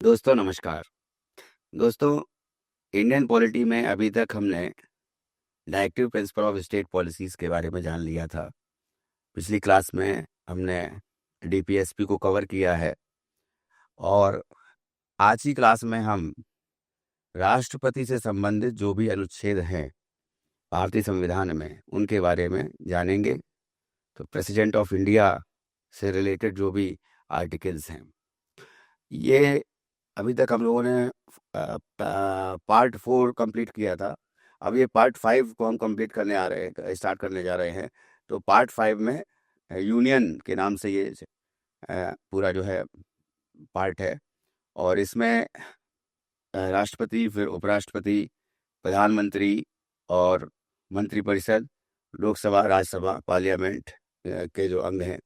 दोस्तों नमस्कार। दोस्तों, इंडियन पॉलिटी में अभी तक हमने directive principle of state policies के बारे में जान लिया था। पिछली क्लास में हमने डीपीएसपी को कवर किया है और आज की क्लास में हम राष्ट्रपति से संबंधित जो भी अनुच्छेद हैं भारतीय संविधान में, उनके बारे में जानेंगे। तो प्रेसिडेंट ऑफ इंडिया से रिलेटेड जो भी आर्टिकल्स हैं, ये अभी तक हम लोगों ने पार्ट 4 कंप्लीट किया था। अब ये पार्ट 5 को हम कंप्लीट करने आ रहे हैं, स्टार्ट करने जा रहे हैं। तो पार्ट 5 में यूनियन के नाम से ये पूरा जो है पार्ट है और इसमें राष्ट्रपति, फिर उपराष्ट्रपति, प्रधानमंत्री और मंत्रिपरिषद, लोकसभा, राज्यसभा, पार्लियामेंट के जो अंग हैं,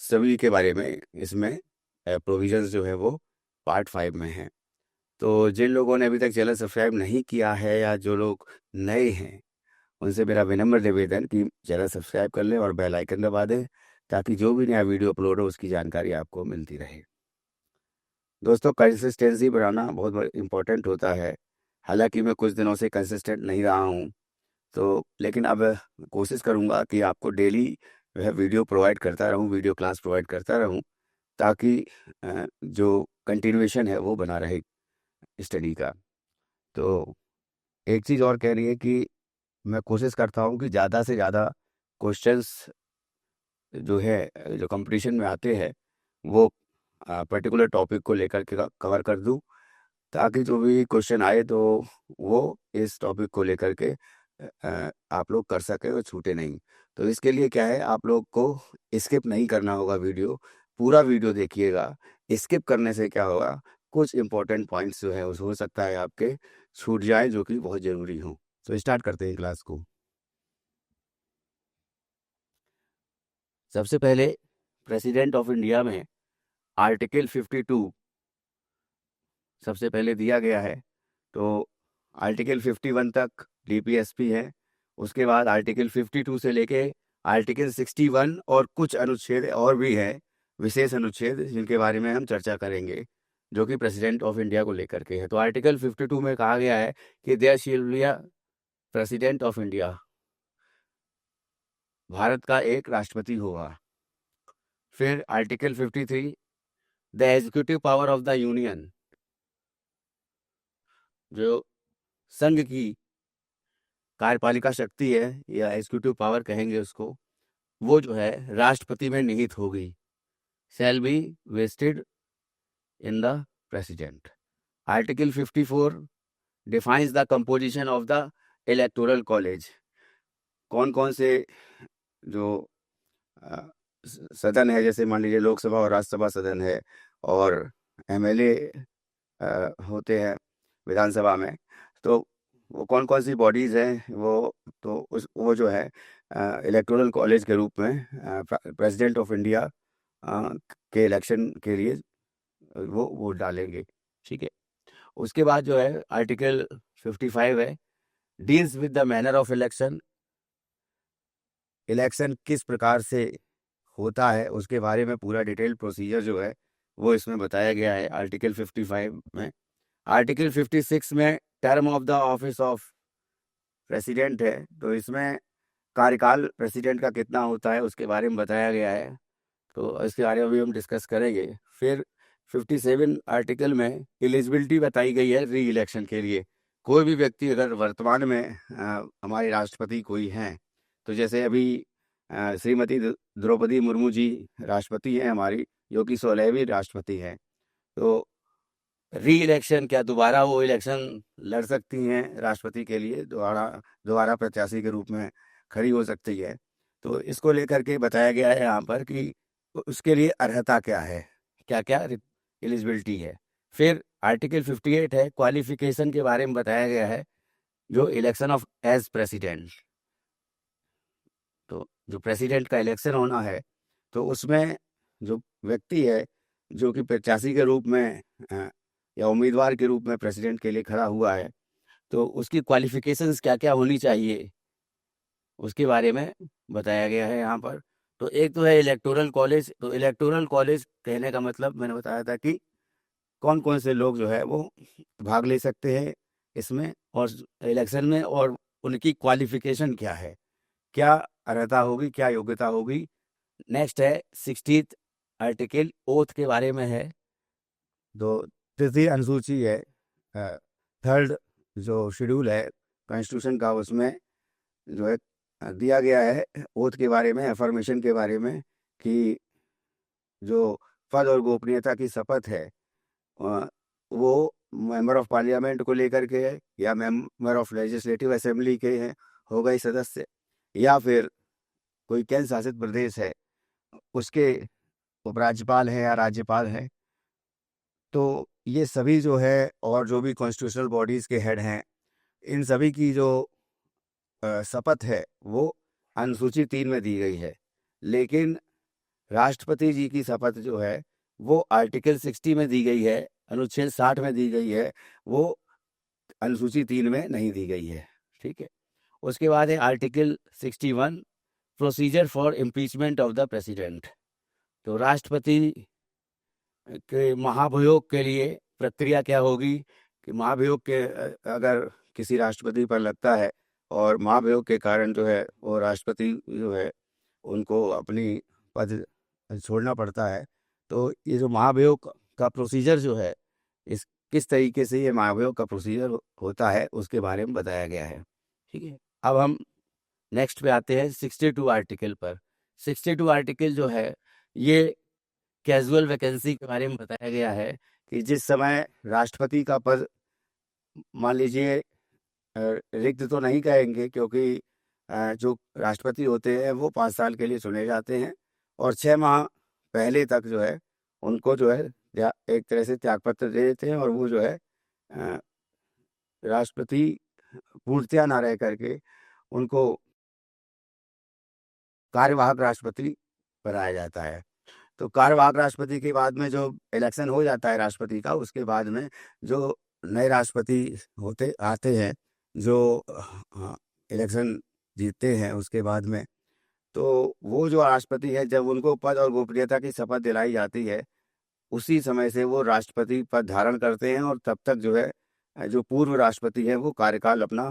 सभी के बारे में इसमें प्रोविजंस जो है वो पार्ट 5 में हैं। तो जिन लोगों ने अभी तक चैनल सब्सक्राइब नहीं किया है या जो लोग नए हैं, उनसे मेरा विनम्र निवेदन कि चैनल सब्सक्राइब कर लें और बेल आइकन दबा दें, ताकि जो भी नया वीडियो अपलोड हो उसकी जानकारी आपको मिलती रहे। दोस्तों, कंसिस्टेंसी बनाना बहुत इम्पोर्टेंट होता है। हालांकि मैं कुछ दिनों से कंसिस्टेंट नहीं रहा हूँ, तो लेकिन अब कोशिश करूँगा कि आपको डेली वह वीडियो प्रोवाइड करता रहूँ, वीडियो क्लास प्रोवाइड करता रहूँ, ताकि जो कंटिन्यूएशन है वो बना रहे स्टडी का। तो एक चीज़ और कह रही है कि मैं कोशिश करता हूँ कि ज़्यादा से ज़्यादा क्वेश्चंस जो है जो कंपटीशन में आते हैं वो पर्टिकुलर टॉपिक को लेकर के कवर कर दूँ, ताकि जो भी क्वेश्चन आए तो वो इस टॉपिक को लेकर के आप लोग कर सके और छूटे नहीं। तो इसके लिए क्या है, आप लोग को स्किप नहीं करना होगा वीडियो, पूरा वीडियो देखिएगा। स्किप करने से क्या होगा, कुछ इंपॉर्टेंट पॉइंट्स जो है उस हो सकता है आपके छूट जाए, जो कि बहुत ज़रूरी हो। तो स्टार्ट करते हैं क्लास को। सबसे पहले प्रेसिडेंट ऑफ इंडिया में आर्टिकल 52 सबसे पहले दिया गया है। तो आर्टिकल 51 तक डीपीएसपी है। उसके बाद आर्टिकल 52 से लेके आर्टिकल 61 और कुछ अनुच्छेद और भी हैं, विशेष अनुच्छेद, जिनके बारे में हम चर्चा करेंगे, जो कि प्रेसिडेंट ऑफ इंडिया को लेकर के है। तो आर्टिकल 52 में कहा गया है कि there shall be a president of India, Bharat का एक राष्ट्रपति होगा। फिर article 53, the executive power of the union, जो संघ की कार्यपालिका शक्ति है या एग्जीक्यूटिव पावर कहेंगे उसको, वो जो है राष्ट्रपति में निहित होगी, shall be vested in the president. Article 54 defines the composition of the electoral college. कौन कौन से जो सदन है, जैसे मान लीजिए लोकसभा और राज्यसभा सदन है, और एमएलए होते हैं विधानसभा में, तो वो कौन कौन सी बॉडीज़ हैं वो, तो उस वो जो है इलेक्टोरल कॉलेज के रूप में प्रेसिडेंट ऑफ इंडिया के इलेक्शन के लिए वो वोट डालेंगे। ठीक है। उसके बाद जो है आर्टिकल 55 है, deals with the manner of election. Election किस प्रकार से होता है उसके बारे में पूरा डिटेल प्रोसीजर जो है वो इसमें बताया गया है आर्टिकल 55 में। आर्टिकल 56 में term of the office of president है, तो इसमें कार्यकाल प्रेसिडेंट का कितना होता है उसके बारे में बताया गया है, तो इसके बारे में भी हम डिस्कस करेंगे। फिर 57 आर्टिकल में एलिजिबिलिटी बताई गई है री इलेक्शन के लिए। कोई भी व्यक्ति अगर वर्तमान में हमारे राष्ट्रपति कोई हैं, तो जैसे अभी श्रीमती द्रौपदी मुर्मू जी राष्ट्रपति हैं हमारी, जो कि 16वीं राष्ट्रपति हैं, तो री इलेक्शन क्या दोबारा वो इलेक्शन लड़ सकती हैं राष्ट्रपति के लिए, दोबारा दोबारा प्रत्याशी के रूप में खड़ी हो सकती है। तो इसको लेकर के बताया गया है यहाँ पर कि उसके लिए अर्हता क्या है, क्या क्या एलिजिबिलिटी है। फिर आर्टिकल 58 है, क्वालिफिकेशन के बारे में बताया गया है, जो इलेक्शन ऑफ एज प्रेसिडेंट, तो जो प्रेसिडेंट का इलेक्शन होना है, तो उसमें जो व्यक्ति है जो कि प्रत्याशी के रूप में या उम्मीदवार के रूप में प्रेसिडेंट के लिए खड़ा हुआ है, तो उसकी क्वालिफिकेशंस क्या क्या होनी चाहिए उसके बारे में बताया गया है यहाँ पर। तो एक तो है इलेक्टोरल कॉलेज। तो इलेक्टोरल कॉलेज कहने का मतलब मैंने बताया था कि कौन कौन से लोग जो है वो भाग ले सकते हैं इसमें और इलेक्शन में, और उनकी क्वालिफिकेशन क्या है, क्या अर्हता होगी, क्या योग्यता होगी। नेक्स्ट है 60th आर्टिकल, ओथ के बारे में है। तो तृतीय अनुसूची है, थर्ड जो शेड्यूल है कॉन्स्टिट्यूशन का, उसमें जो है दिया गया है ओथ के बारे में, अफर्मेशन के बारे में, कि जो पद और गोपनीयता की शपथ है वो मेंबर ऑफ पार्लियामेंट को लेकर के है, या मेंबर ऑफ लेजिस्लेटिव असेंबली के हैं, हो गए सदस्य, या फिर कोई केंद्र शासित प्रदेश है उसके उपराज्यपाल है या राज्यपाल है। तो ये सभी जो है, और जो भी कॉन्स्टिट्यूशनल बॉडीज के हेड हैं, इन सभी की जो शपथ है वो अनुसूची 3 में दी गई है। लेकिन राष्ट्रपति जी की शपथ जो है वो आर्टिकल 60 में दी गई है, अनुच्छेद 60 में दी गई है, वो अनुसूची 3 में नहीं दी गई है। ठीक है। उसके बाद है article 61, procedure for impeachment of the president. तो राष्ट्रपति के महाभियोग के लिए प्रक्रिया क्या होगी, कि महाभियोग के अगर किसी राष्ट्रपति पर लगता है और महाभियोग के कारण जो है वो राष्ट्रपति जो है उनको अपनी पद छोड़ना पड़ता है, तो ये जो महाभियोग का प्रोसीजर जो है, इस किस तरीके से ये महाभियोग का प्रोसीजर होता है उसके बारे में बताया गया है। ठीक है। अब हम नेक्स्ट पे आते हैं 62 आर्टिकल पर। 62 आर्टिकल जो है ये कैजुअल वैकेंसी के बारे में बताया गया है, कि जिस समय राष्ट्रपति का पद, मान लीजिए रिक्त तो नहीं कहेंगे, क्योंकि जो राष्ट्रपति होते हैं वो 5 साल के लिए चुने जाते हैं, और 6 माह पहले तक जो है उनको जो है एक तरह से त्यागपत्र दे देते हैं, और वो जो है अ, राष्ट्रपति पूर्णतया ना रह करके उनको कार्यवाहक राष्ट्रपति बनाया जाता है। तो कार्यवाहक राष्ट्रपति के बाद में जो इलेक्शन हो जाता है राष्ट्रपति का, उसके बाद में जो नए राष्ट्रपति होते आते हैं, जो इलेक्शन जीतते हैं उसके बाद में, तो वो जो राष्ट्रपति है जब उनको पद और गोपनीयता की शपथ दिलाई जाती है, उसी समय से वो राष्ट्रपति पद धारण करते हैं, और तब तक जो है जो पूर्व राष्ट्रपति है वो कार्यकाल अपना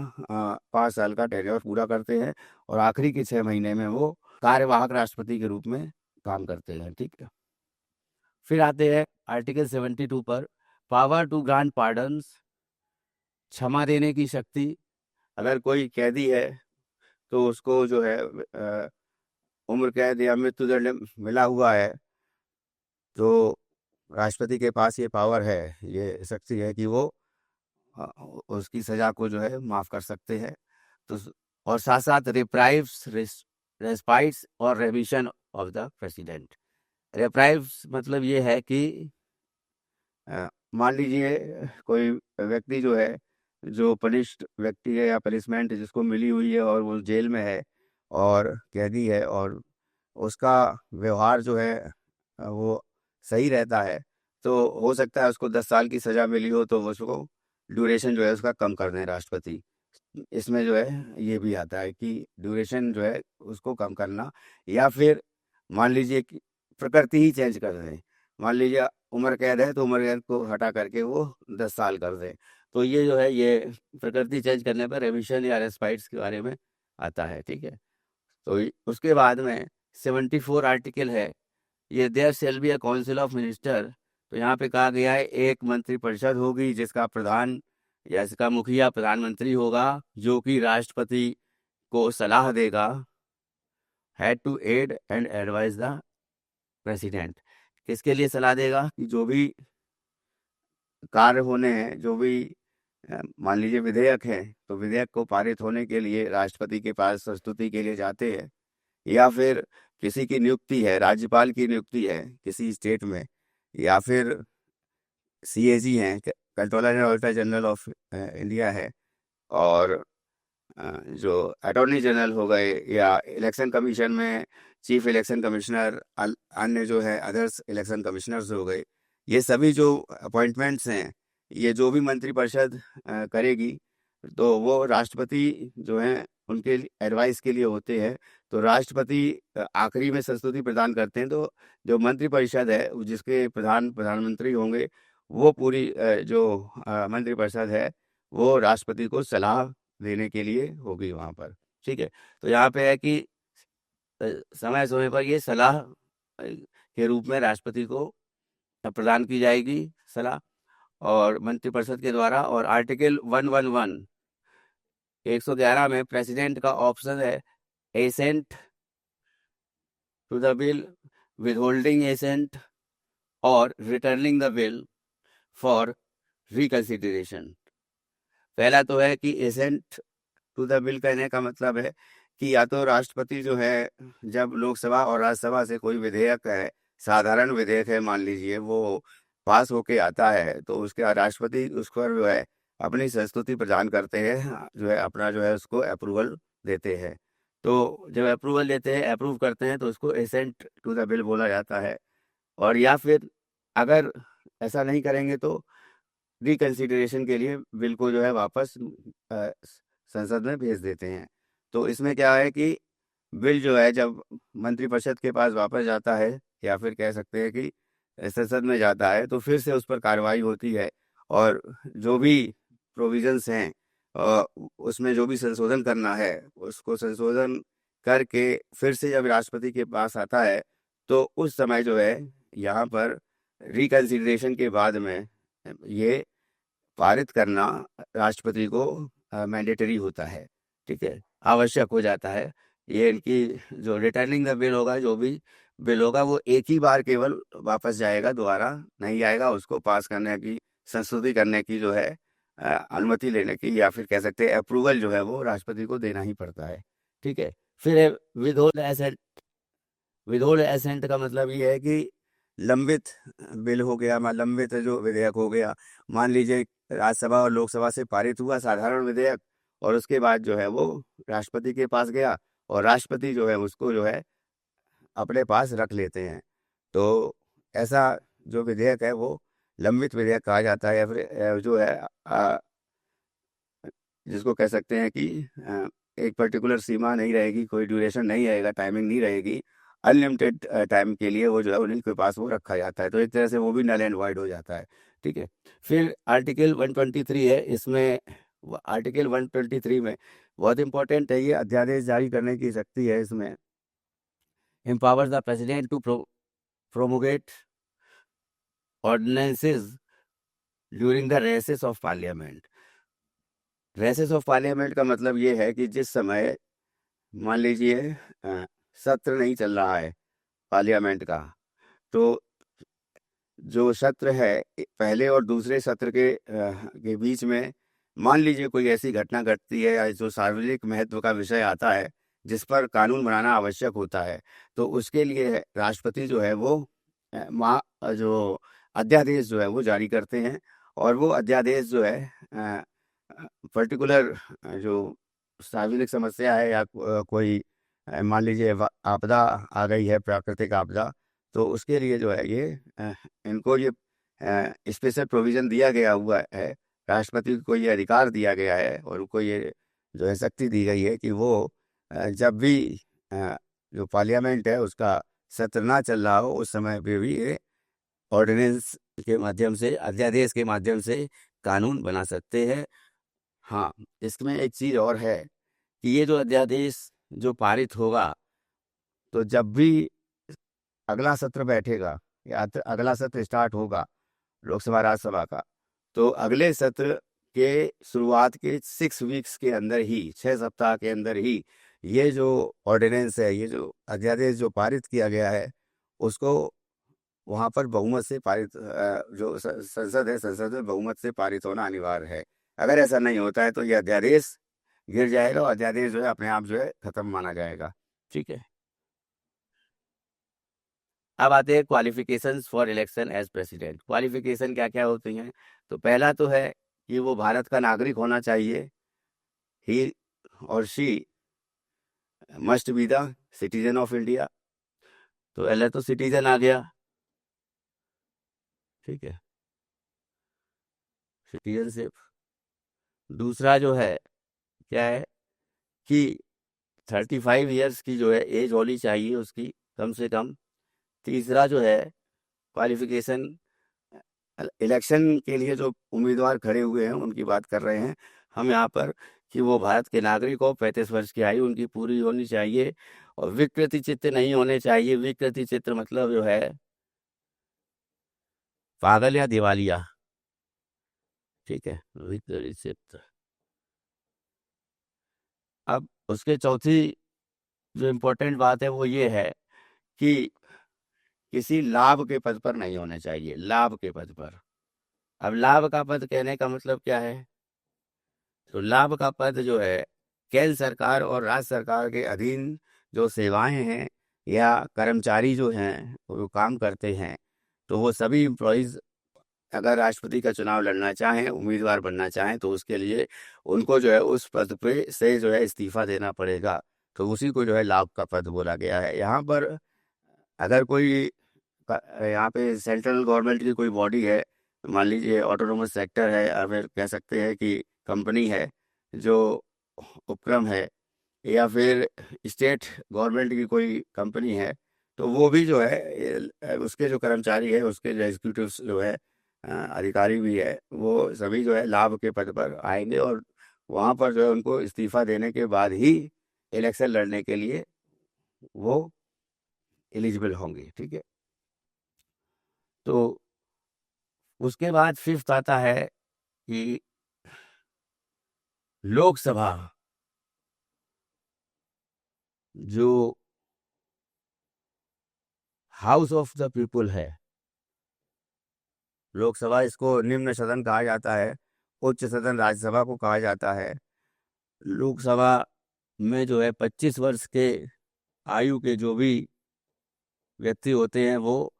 5 साल का टेन्योर पूरा करते हैं, और आखिरी के 6 महीने में वो कार्यवाहक राष्ट्रपति के रूप में काम करते हैं। ठीक है। फिर आते हैं आर्टिकल 72 पर, पावर टू ग्रांट पार्डन्स, क्षमा देने की शक्ति। अगर कोई कैदी है तो उसको जो है उम्र कैद या मृत्यु दंड मिला हुआ है, तो राष्ट्रपति के पास ये पावर है, ये शक्ति है कि वो अ, उसकी सजा को जो है माफ कर सकते हैं। तो और साथ साथ रिप्राइव्स, रेस्पाइट्स और रेमिशन ऑफ द प्रेसिडेंट। रेप्राइव्स मतलब ये है कि मान लीजिए कोई व्यक्ति जो है, जो पनिश्ड व्यक्ति है या पनिशमेंट जिसको मिली हुई है और वो जेल में है और कैदी है, और उसका व्यवहार जो है वो सही रहता है, तो हो सकता है उसको 10 साल की सज़ा मिली हो तो उसको ड्यूरेशन जो है उसका कम कर दें राष्ट्रपति। इसमें जो है ये भी आता है कि ड्यूरेशन जो है उसको कम करना, या फिर मान लीजिए कि प्रकृति ही चेंज कर दें। मान लीजिए उम्र कैद है तो उम्र कैद को हटा करके वो 10 साल कर दें, तो ये जो है ये प्रकृति चेंज करने पर रेमिशन या रेस्पाइट्स के बारे में आता है। ठीक है। तो उसके बाद में 74 आर्टिकल है, ये there shall be a council of minister. तो यहाँ पे कहा गया है एक मंत्रिपरिषद होगी जिसका प्रधान या इसका मुखिया प्रधानमंत्री होगा, जो कि राष्ट्रपति को सलाह देगा, had to aid and advise the president. किसके लिए सलाह देगा, कि जो भी कार्य होने हैं, जो भी मान लीजिए विधेयक है, तो विधेयक को पारित होने के लिए राष्ट्रपति के पास प्रस्तुति के लिए जाते हैं, या फिर किसी की नियुक्ति है, राज्यपाल की नियुक्ति है किसी स्टेट में, या फिर सीएजी हैं, controller and auditor general of India है, और जो अटॉर्नी जनरल हो गए, या इलेक्शन कमीशन में चीफ इलेक्शन कमिश्नर, अन्य जो है अदर्स इलेक्शन कमिश्नर्स हो गए, ये सभी जो अपॉइंटमेंट्स हैं, ये जो भी मंत्रिपरिषद करेगी, तो वो राष्ट्रपति जो हैं उनके एडवाइस के लिए होते हैं। तो राष्ट्रपति आखिरी में संस्तुति प्रदान करते हैं, तो जो मंत्रिपरिषद है जिसके प्रधानमंत्री होंगे, वो पूरी जो मंत्रिपरिषद है वो राष्ट्रपति को सलाह देने के लिए होगी वहाँ पर। ठीक है, तो यहाँ पे है कि अ, समय समय पर ये सलाह के रूप में राष्ट्रपति को प्रदान की जाएगी सलाह, और मंत्रिपरिषद के द्वारा। और आर्टिकल 111 में प्रेसिडेंट का ऑप्शन है assent to the bill, withholding assent, और returning the bill for reconsideration. पहला तो है कि एसेंट टू द बिल कहने का मतलब है कि या तो राष्ट्रपति जो है, जब लोकसभा और राज्यसभा से कोई विधेयक है, साधारण विधेयक है मान लीजिए, वो पास होके आता है, तो उसके बाद राष्ट्रपति उस पर जो है अपनी संस्तुति प्रदान करते हैं, जो है अपना जो है उसको अप्रूवल देते हैं। तो जब अप्रूवल देते हैं, अप्रूव करते हैं, तो उसको एसेंट टू द बिल बोला जाता है। और या फिर अगर ऐसा नहीं करेंगे तो रिकंसिडरेशन के लिए बिल को जो है वापस संसद में भेज देते हैं। तो इसमें क्या है कि बिल जो है जब मंत्रिपरिषद के पास वापस जाता है, या फिर कह सकते हैं कि संसद में जाता है, तो फिर से उस पर कार्रवाई होती है, और जो भी प्रोविजंस हैं अ, उसमें जो भी संशोधन करना है उसको संशोधन करके फिर से जब राष्ट्रपति के पास आता है, तो उस समय जो है यहाँ पर रिकंसिडरेशन के बाद में ये पारित करना राष्ट्रपति को मैंडेटरी होता है। ठीक है, आवश्यक हो जाता है। ये इनकी जो रिटर्निंग द बिल होगा, जो भी बिल होगा, वो एक ही बार केवल वापस जाएगा, दोबारा नहीं आएगा। उसको पास करने की, संशोधित करने की जो है अनुमति लेने की, या फिर कह सकते हैं अप्रूवल जो है वो राष्ट्रपति को देना ही पड़ता है। ठीक है, फिर है विदहोल्ड एसेंट। विदहोल्ड एसेंट का मतलब ये है कि लंबित बिल हो गया, लंबित जो विधेयक हो गया, मान लीजिए राज्यसभा और लोकसभा से पारित हुआ साधारण विधेयक, और उसके बाद जो है वो राष्ट्रपति के पास गया, और राष्ट्रपति जो है उसको जो है अपने पास रख लेते हैं। तो ऐसा जो विधेयक है वो लंबित विधेयक कहा जाता है, या फिर जो है जिसको कह सकते हैं कि एक पर्टिकुलर सीमा नहीं रहेगी, कोई ड्यूरेशन नहीं रहेगा, टाइमिंग नहीं रहेगी, अनलिमिटेड टाइम के लिए वो जो है उन्हीं के पास वो रखा जाता है। तो एक तरह से वो भी नल एंड वाइड हो जाता है। ठीक है, फिर आर्टिकल 123 है इसमें। आर्टिकल 123 में बहुत इंपॉर्टेंट है, ये अध्यादेश जारी करने की शक्ति है इसमें। Empowers the president to promulgate ordinances during the recess of parliament. Recess of parliament का मतलब ये है कि जिस समय मान लीजिए सत्र नहीं चल रहा है पार्लियामेंट का, तो जो सत्र है पहले और दूसरे सत्र के बीच में मान लीजिए कोई ऐसी घटना घटती है, या जो सार्वजनिक महत्व का विषय आता है जिस पर कानून बनाना आवश्यक होता है, तो उसके लिए राष्ट्रपति जो है वो जो अध्यादेश जो है वो जारी करते हैं। और वो अध्यादेश जो है पर्टिकुलर जो सार्वजनिक समस्या है, या कोई मान लीजिए आपदा आ गई है, प्राकृतिक आपदा, तो उसके लिए जो है ये इनको ये स्पेशल प्रोविज़न दिया गया हुआ है। राष्ट्रपति को ये अधिकार दिया गया है, और उनको ये जो है शक्ति दी गई है कि वो जब भी जो पार्लियामेंट है उसका सत्र ना चल रहा हो, उस समय पे भी ये ऑर्डिनेंस के माध्यम से, अध्यादेश के माध्यम से कानून बना सकते हैं। हाँ, इसमें एक चीज़ और है कि ये जो अध्यादेश जो पारित होगा, तो जब भी अगला सत्र बैठेगा, या अगला सत्र स्टार्ट होगा लोकसभा राज्यसभा का, तो अगले सत्र के शुरुआत के 6 वीक्स के अंदर ही, 6 सप्ताह के अंदर ही, ये जो ऑर्डिनेंस है, ये जो अध्यादेश जो पारित किया गया है, उसको वहाँ पर बहुमत से पारित जो संसद है, संसद में बहुमत से पारित होना अनिवार्य है। अगर ऐसा नहीं होता है तो ये अध्यादेश गिर जाएगा, और अध्यादेश जो है अपने आप जो है खत्म माना जाएगा। ठीक है, अब आते हैं qualifications for election as president. Qualification क्या क्या होती हैं? तो पहला तो है कि वो भारत का नागरिक होना चाहिए। ही और she must be the citizen of India. तो पहले तो सिटीजन आ गया। ठीक है, सिटीजनशिप। दूसरा जो है क्या है कि 35 ईयर्स की जो है एज होनी चाहिए उसकी, कम से कम। तीसरा जो है क्वालिफिकेशन इलेक्शन के लिए जो उम्मीदवार खड़े हुए हैं उनकी बात कर रहे हैं हम यहाँ पर, कि वो भारत के नागरिक हो, 35 वर्ष की आयु उनकी पूरी होनी चाहिए और विकृति चित्त नहीं होने चाहिए। विकृति चित्त मतलब जो है पागल या दिवालिया, ठीक है, विकृति चित्त। अब उसके चौथी जो इम्पोर्टेंट बात है वो ये है कि किसी लाभ के पद पर नहीं होने चाहिए, लाभ के पद पर। अब लाभ का पद कहने का मतलब क्या है? तो लाभ का पद जो है केंद्र सरकार और राज्य सरकार के अधीन जो सेवाएं हैं या कर्मचारी जो हैं वो काम करते हैं, तो वो सभी एम्प्लॉयज़ अगर राष्ट्रपति का चुनाव लड़ना चाहें, उम्मीदवार बनना चाहें, तो उसके लिए उनको जो है उस पद पे से जो है इस्तीफा देना पड़ेगा। तो उसी को जो है लाभ का पद बोला गया है। यहाँ पर अगर कोई यहाँ पे सेंट्रल गवर्नमेंट की कोई बॉडी है, मान लीजिए ऑटोनोमस सेक्टर है, या फिर कह सकते हैं कि कंपनी है जो उपक्रम है, या फिर स्टेट गवर्नमेंट की कोई कंपनी है, तो वो भी जो है उसके जो कर्मचारी है, उसके जो एग्जीक्यूटिव जो है अधिकारी भी है, वो सभी जो है लाभ के पद पर आएंगे और वहाँ पर जो है उनको इस्तीफा देने के बाद ही इलेक्शन लड़ने के लिए वो एलिजिबल होंगे, ठीक है। तो उसके बाद फिफ्थ आता है कि लोकसभा जो हाउस ऑफ द पीपुल है, लोकसभा इसको निम्न सदन कहा जाता है, उच्च सदन राज्यसभा को कहा जाता है। लोकसभा में जो है 25 वर्ष के आयु के जो भी व्यक्ति होते हैं वो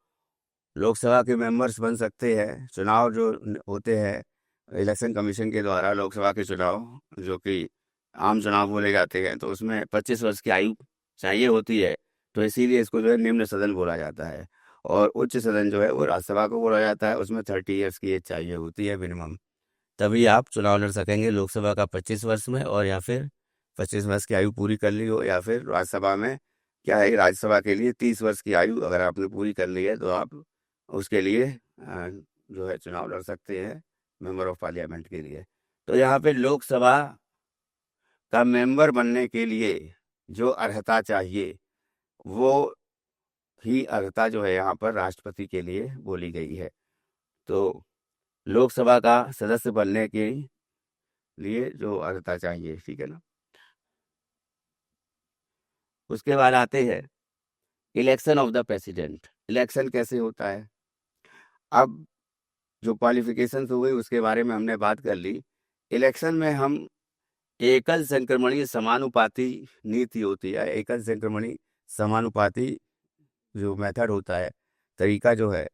लोकसभा के मेंबर्स बन सकते हैं। चुनाव जो होते हैं इलेक्शन कमीशन के द्वारा, लोकसभा के चुनाव जो कि आम चुनाव बोले जाते हैं, तो उसमें 25 वर्ष की आयु चाहिए होती है। तो इसीलिए इसको जो है निम्न सदन बोला जाता है। और उच्च सदन जो है वो राज्यसभा को बोला जाता है, उसमें 30 ईयर्स की एज चाहिए होती है मिनिमम, तभी आप चुनाव लड़ सकेंगे। लोकसभा का 25 वर्ष में, और या फिर 25 वर्ष की आयु पूरी कर ली हो, या फिर राज्यसभा में क्या है, राज्यसभा के लिए 30 वर्ष की आयु अगर आपने पूरी कर ली है तो आप उसके लिए जो है चुनाव लड़ सकते हैं मेंबर ऑफ पार्लियामेंट के लिए। तो यहाँ पे लोकसभा का मेंबर बनने के लिए जो अर्हता चाहिए वो ही अर्हता जो है यहाँ पर राष्ट्रपति के लिए बोली गई है। तो लोकसभा का सदस्य बनने के लिए जो अर्हता चाहिए, ठीक है ना। उसके बाद आते हैं election of the president. Election कैसे होता है? अब जो क्वालिफिकेशंस हो गई उसके बारे में हमने बात कर ली। इलेक्शन में हम एकल संक्रमणीय समानुपाती नीति होती है, एकल संक्रमणीय समानुपाती जो मेथड होता है, तरीका जो है,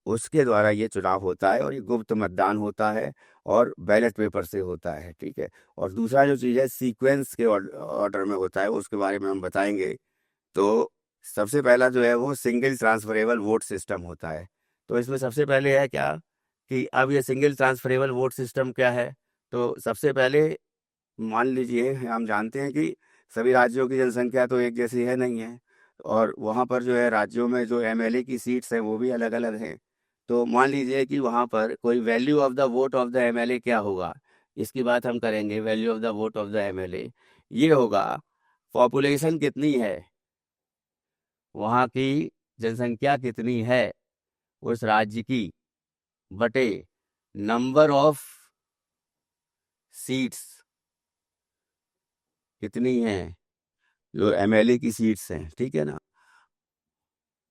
उसके द्वारा ये चुनाव होता है और ये गुप्त मतदान होता है और बैलेट पेपर से होता है, ठीक है। और दूसरा जो चीज़ है सीक्वेंस के ऑर्डर में होता है, उसके बारे में हम बताएंगे। तो सबसे पहला जो है वो सिंगल ट्रांसफरेबल वोट सिस्टम होता है। तो इसमें सबसे पहले है क्या कि अब ये सिंगल ट्रांसफरेबल वोट सिस्टम क्या है? तो सबसे पहले मान लीजिए हम जानते हैं कि सभी राज्यों की जनसंख्या तो एक जैसी है नहीं है, और वहाँ पर जो है राज्यों में जो एमएलए की सीट्स हैं वो भी अलग अलग हैं। तो मान लीजिए कि वहाँ पर कोई value of the vote of the MLA क्या होगा, इसकी बात हम करेंगे। Value of the vote of the MLA ये होगा पॉपुलेशन कितनी है, वहाँ की जनसंख्या कितनी है उस राज्य की, बटे नंबर ऑफ सीट्स कितनी है जो एमएलए की सीट्स हैं, ठीक है ना,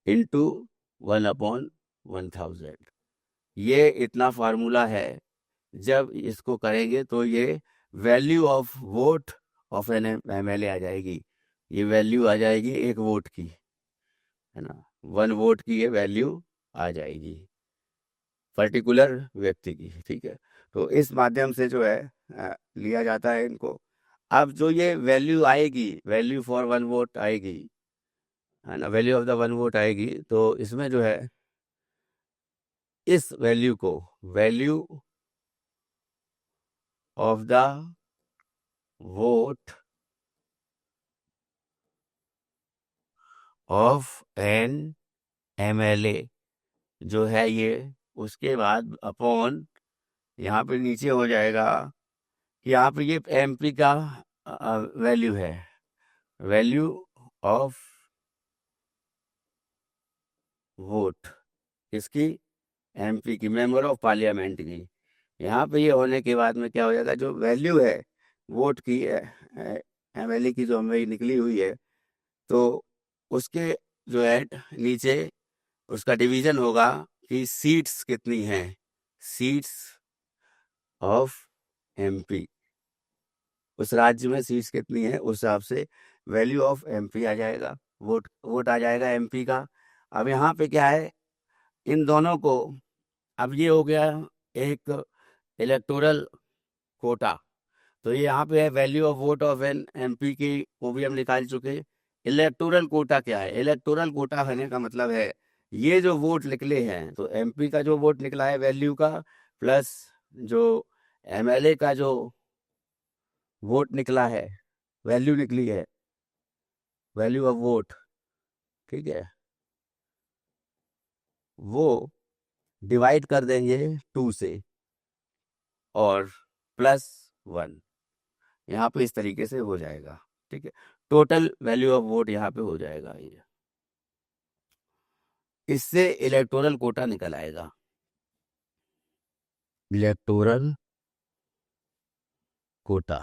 इंटू 1/1000। ये इतना फार्मूला है। जब इसको करेंगे तो ये value of vote of an MLA आ जाएगी। ये वैल्यू आ जाएगी एक वोट की, है ना, 1 वोट की ये वैल्यू आ जाएगी पर्टिकुलर व्यक्ति की, ठीक है। तो इस माध्यम से जो है लिया जाता है इनको। अब जो ये वैल्यू आएगी, वैल्यू फॉर 1 वोट आएगी, है ना, वैल्यू ऑफ द 1 वोट आएगी, तो इसमें जो है इस वैल्यू को value of the vote of an MLA जो है ये उसके बाद अपॉन यहाँ पे नीचे हो जाएगा कि यहाँ पे ये एमपी का वैल्यू है, वैल्यू ऑफ वोट, किसकी? एमपी की, मेंबर ऑफ पार्लियामेंट की। यहाँ पे ये होने के बाद में क्या हो जाएगा, जो वैल्यू है वोट की, एमएलए की जो हमें निकली हुई है, तो उसके जो है नीचे उसका डिवीजन होगा कि सीट्स कितनी हैं, सीट्स ऑफ एमपी, उस राज्य में सीट्स कितनी है उस हिसाब से वैल्यू ऑफ एमपी आ जाएगा, वोट वोट आ जाएगा एमपी का। अब यहाँ पे क्या है, इन दोनों को, अब ये हो गया एक इलेक्टोरल कोटा, तो ये यहाँ पे है value of vote of an MP की, वो भी हम निकाल चुके। इलेक्टोरल कोटा क्या है? इलेक्टोरल कोटा होने का मतलब है ये जो वोट निकले हैं, तो एमपी का जो वोट निकला है वैल्यू का, प्लस जो एमएलए का जो वोट निकला है, वैल्यू निकली है, वैल्यू ऑफ वोट, ठीक है, वो डिवाइड कर देंगे 2 से और +1, यहाँ पे इस तरीके से हो जाएगा, ठीक है। टोटल वैल्यू ऑफ वोट यहाँ पे हो जाएगा ये, इससे इलेक्टोरल कोटा निकल आएगा, इलेक्टोरल कोटा।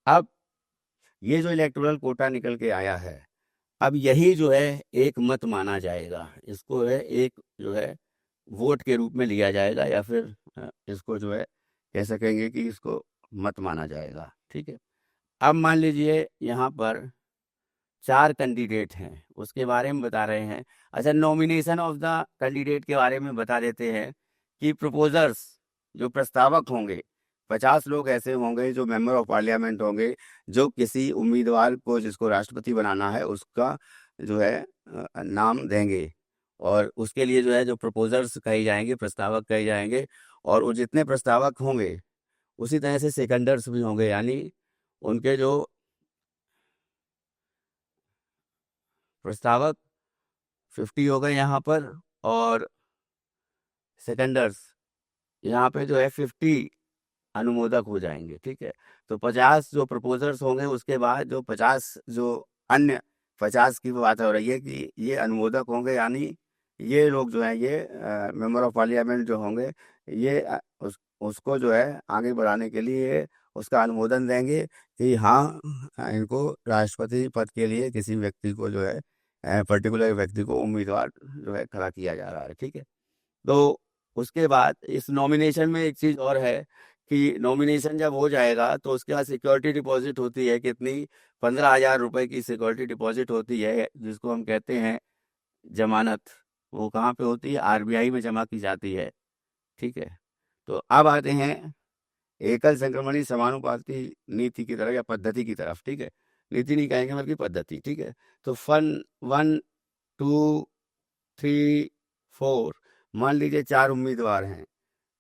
अब ये जो इलेक्टोरल कोटा निकल के आया है, अब यही जो है एक मत माना जाएगा, इसको है एक जो है वोट के रूप में लिया जाएगा, या फिर इसको जो है कह सकेंगे कि इसको मत माना जाएगा, ठीक है। अब मान लीजिए यहाँ पर 4 कैंडिडेट हैं, उसके बारे में बता रहे हैं। अच्छा, नॉमिनेशन ऑफ द कैंडिडेट के बारे में बता देते हैं कि प्रपोजर्स, जो प्रस्तावक होंगे, 50 लोग ऐसे होंगे जो मेंबर ऑफ पार्लियामेंट होंगे, जो किसी उम्मीदवार को जिसको राष्ट्रपति बनाना है उसका जो है नाम देंगे, और उसके लिए जो है जो प्रपोजर्स कहे जाएंगे, प्रस्तावक कहे जाएंगे, और वो जितने प्रस्तावक होंगे उसी तरह से सेकंडर्स भी होंगे, यानी उनके जो प्रस्तावक 50 हो गए यहाँ पर, और सेकंडर्स यहाँ पे जो है 50 अनुमोदक हो जाएंगे, ठीक है। तो 50 जो प्रपोजर्स होंगे, उसके बाद जो 50 जो अन्य 50 की बात हो रही है कि ये अनुमोदक होंगे, यानी ये लोग जो है ये मेंबर ऑफ पार्लियामेंट जो होंगे, ये उसको जो है आगे बढ़ाने के लिए उसका अनुमोदन देंगे कि हाँ, इनको राष्ट्रपति पद के लिए किसी व्यक्ति को जो है पर्टिकुलर व्यक्ति को उम्मीदवार जो है खड़ा किया जा रहा है, ठीक है। तो उसके बाद इस नॉमिनेशन में एक चीज़ और है कि नॉमिनेशन जब हो जाएगा तो उसके बाद सिक्योरिटी डिपॉजिट होती है कितनी, 15,000 रुपए की सिक्योरिटी डिपॉजिट होती है, जिसको हम कहते हैं जमानत। वो कहाँ पे होती है? आरबीआई में जमा की जाती है, ठीक है। तो अब आते हैं एकल संक्रमणी समानुपाती नीति की तरफ या पद्धति की तरफ, ठीक है। नीति नहीं कहेंगे बल्कि पद्धति, ठीक है। तो 1 2 3 4, मान लीजिए 4 उम्मीदवार हैं,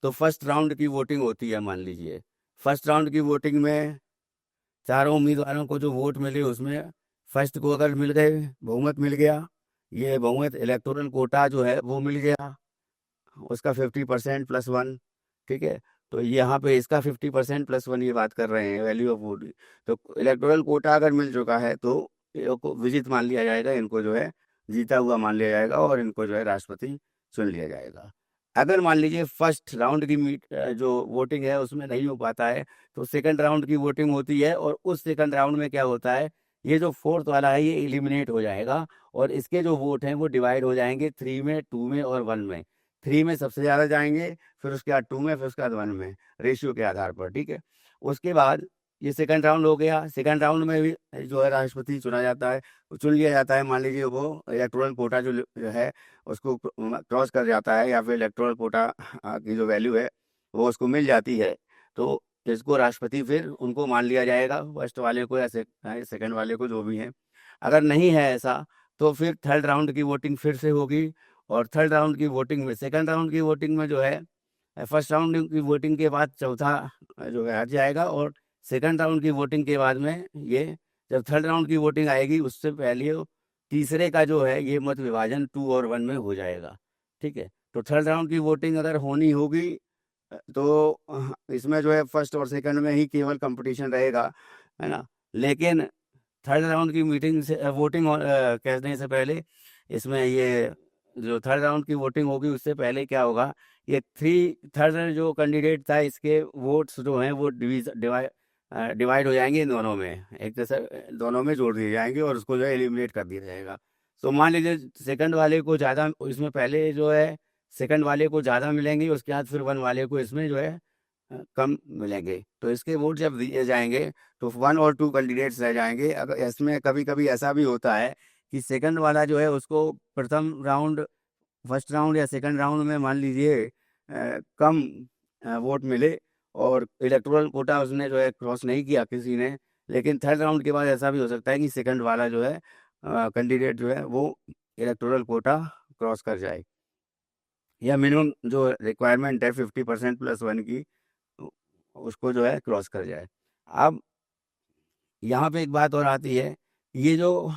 तो फर्स्ट राउंड की वोटिंग होती है। मान लीजिए फर्स्ट राउंड की वोटिंग में चारों उम्मीदवारों को जो वोट मिले उसमें फर्स्ट को अगर मिल गए, बहुमत मिल गया, ये बहुमत इलेक्टोरल कोटा जो है वो मिल गया, उसका 50% +1, ठीक है। तो यहाँ पे इसका 50% +1 ये बात कर रहे हैं वैल्यू ऑफ वोट। तो इलेक्टोरल कोटा अगर मिल चुका है तो इनको विजित मान लिया जाएगा, इनको जो है जीता हुआ मान लिया जाएगा, और इनको जो है राष्ट्रपति चुन लिया जाएगा। अगर मान लीजिए फर्स्ट राउंड की जो वोटिंग है उसमें नहीं हो पाता है, तो सेकंड राउंड की वोटिंग होती है, और उस सेकंड राउंड में क्या होता है, ये जो फोर्थ वाला है ये एलिमिनेट हो जाएगा, और इसके जो वोट हैं वो डिवाइड हो जाएंगे 3 में, 2 में और 1 में। 3 में सबसे ज़्यादा जाएंगे, फिर उसके बाद 2 में, फिर उसके बाद 1 में, रेशियो के आधार पर, ठीक है। उसके बाद ये सेकंड राउंड हो गया। सेकंड राउंड में भी जो है राष्ट्रपति चुना जाता है, चुन लिया जाता है। मान लीजिए वो इलेक्टोरल कोटा जो है उसको क्रॉस कर जाता है, या फिर इलेक्टोरल कोटा की जो वैल्यू है वो उसको मिल जाती है, तो इसको राष्ट्रपति फिर उनको मान लिया जाएगा, फर्स्ट वाले को या सेकंड वाले को, जो भी है। अगर नहीं है ऐसा तो फिर थर्ड राउंड की वोटिंग फिर से होगी, और थर्ड राउंड की वोटिंग में, सेकंड राउंड की वोटिंग में जो है फर्स्ट राउंड की वोटिंग के बाद चौथा जो है हट जाएगा, और सेकंड राउंड की वोटिंग के बाद में ये, जब थर्ड राउंड की वोटिंग आएगी उससे पहले तीसरे का जो है ये मत विभाजन 2 और 1 में हो जाएगा। ठीक है, तो थर्ड राउंड की वोटिंग अगर होनी होगी तो इसमें जो है फर्स्ट और सेकंड में ही केवल कंपटीशन रहेगा, है ना। लेकिन थर्ड राउंड की मीटिंग से वोटिंग कहने से पहले इसमें ये जो थर्ड राउंड की वोटिंग होगी उससे पहले क्या होगा, ये थर्ड जो कैंडिडेट था इसके वोट्स जो हैं वो डिवाइड हो जाएंगे इन दोनों में, एक जैसे दोनों में जोड़ दिए जाएंगे और उसको जो है एलिमिनेट कर दिया जाएगा। तो मान लीजिए सेकंड वाले को ज़्यादा, इसमें पहले जो है सेकंड वाले को ज़्यादा मिलेंगे, उसके बाद फिर वन वाले को इसमें जो है कम मिलेंगे। तो इसके वोट जब दिए जाएंगे तो 1 और 2 कैंडिडेट्स रह जाएंगे। अगर इसमें कभी कभी ऐसा भी होता है कि सेकंड वाला जो है उसको प्रथम राउंड, फर्स्ट राउंड या सेकंड राउंड में मान लीजिए कम वोट मिले और इलेक्टोरल कोटा उसने जो है क्रॉस नहीं किया किसी ने, लेकिन थर्ड राउंड के बाद ऐसा भी हो सकता है कि सेकंड वाला जो है कैंडिडेट जो है वो इलेक्टोरल कोटा क्रॉस कर जाए, या मिनिमम जो रिक्वायरमेंट है 50% प्लस 1 की उसको जो है क्रॉस कर जाए। अब यहाँ पे एक बात और आती है, ये जो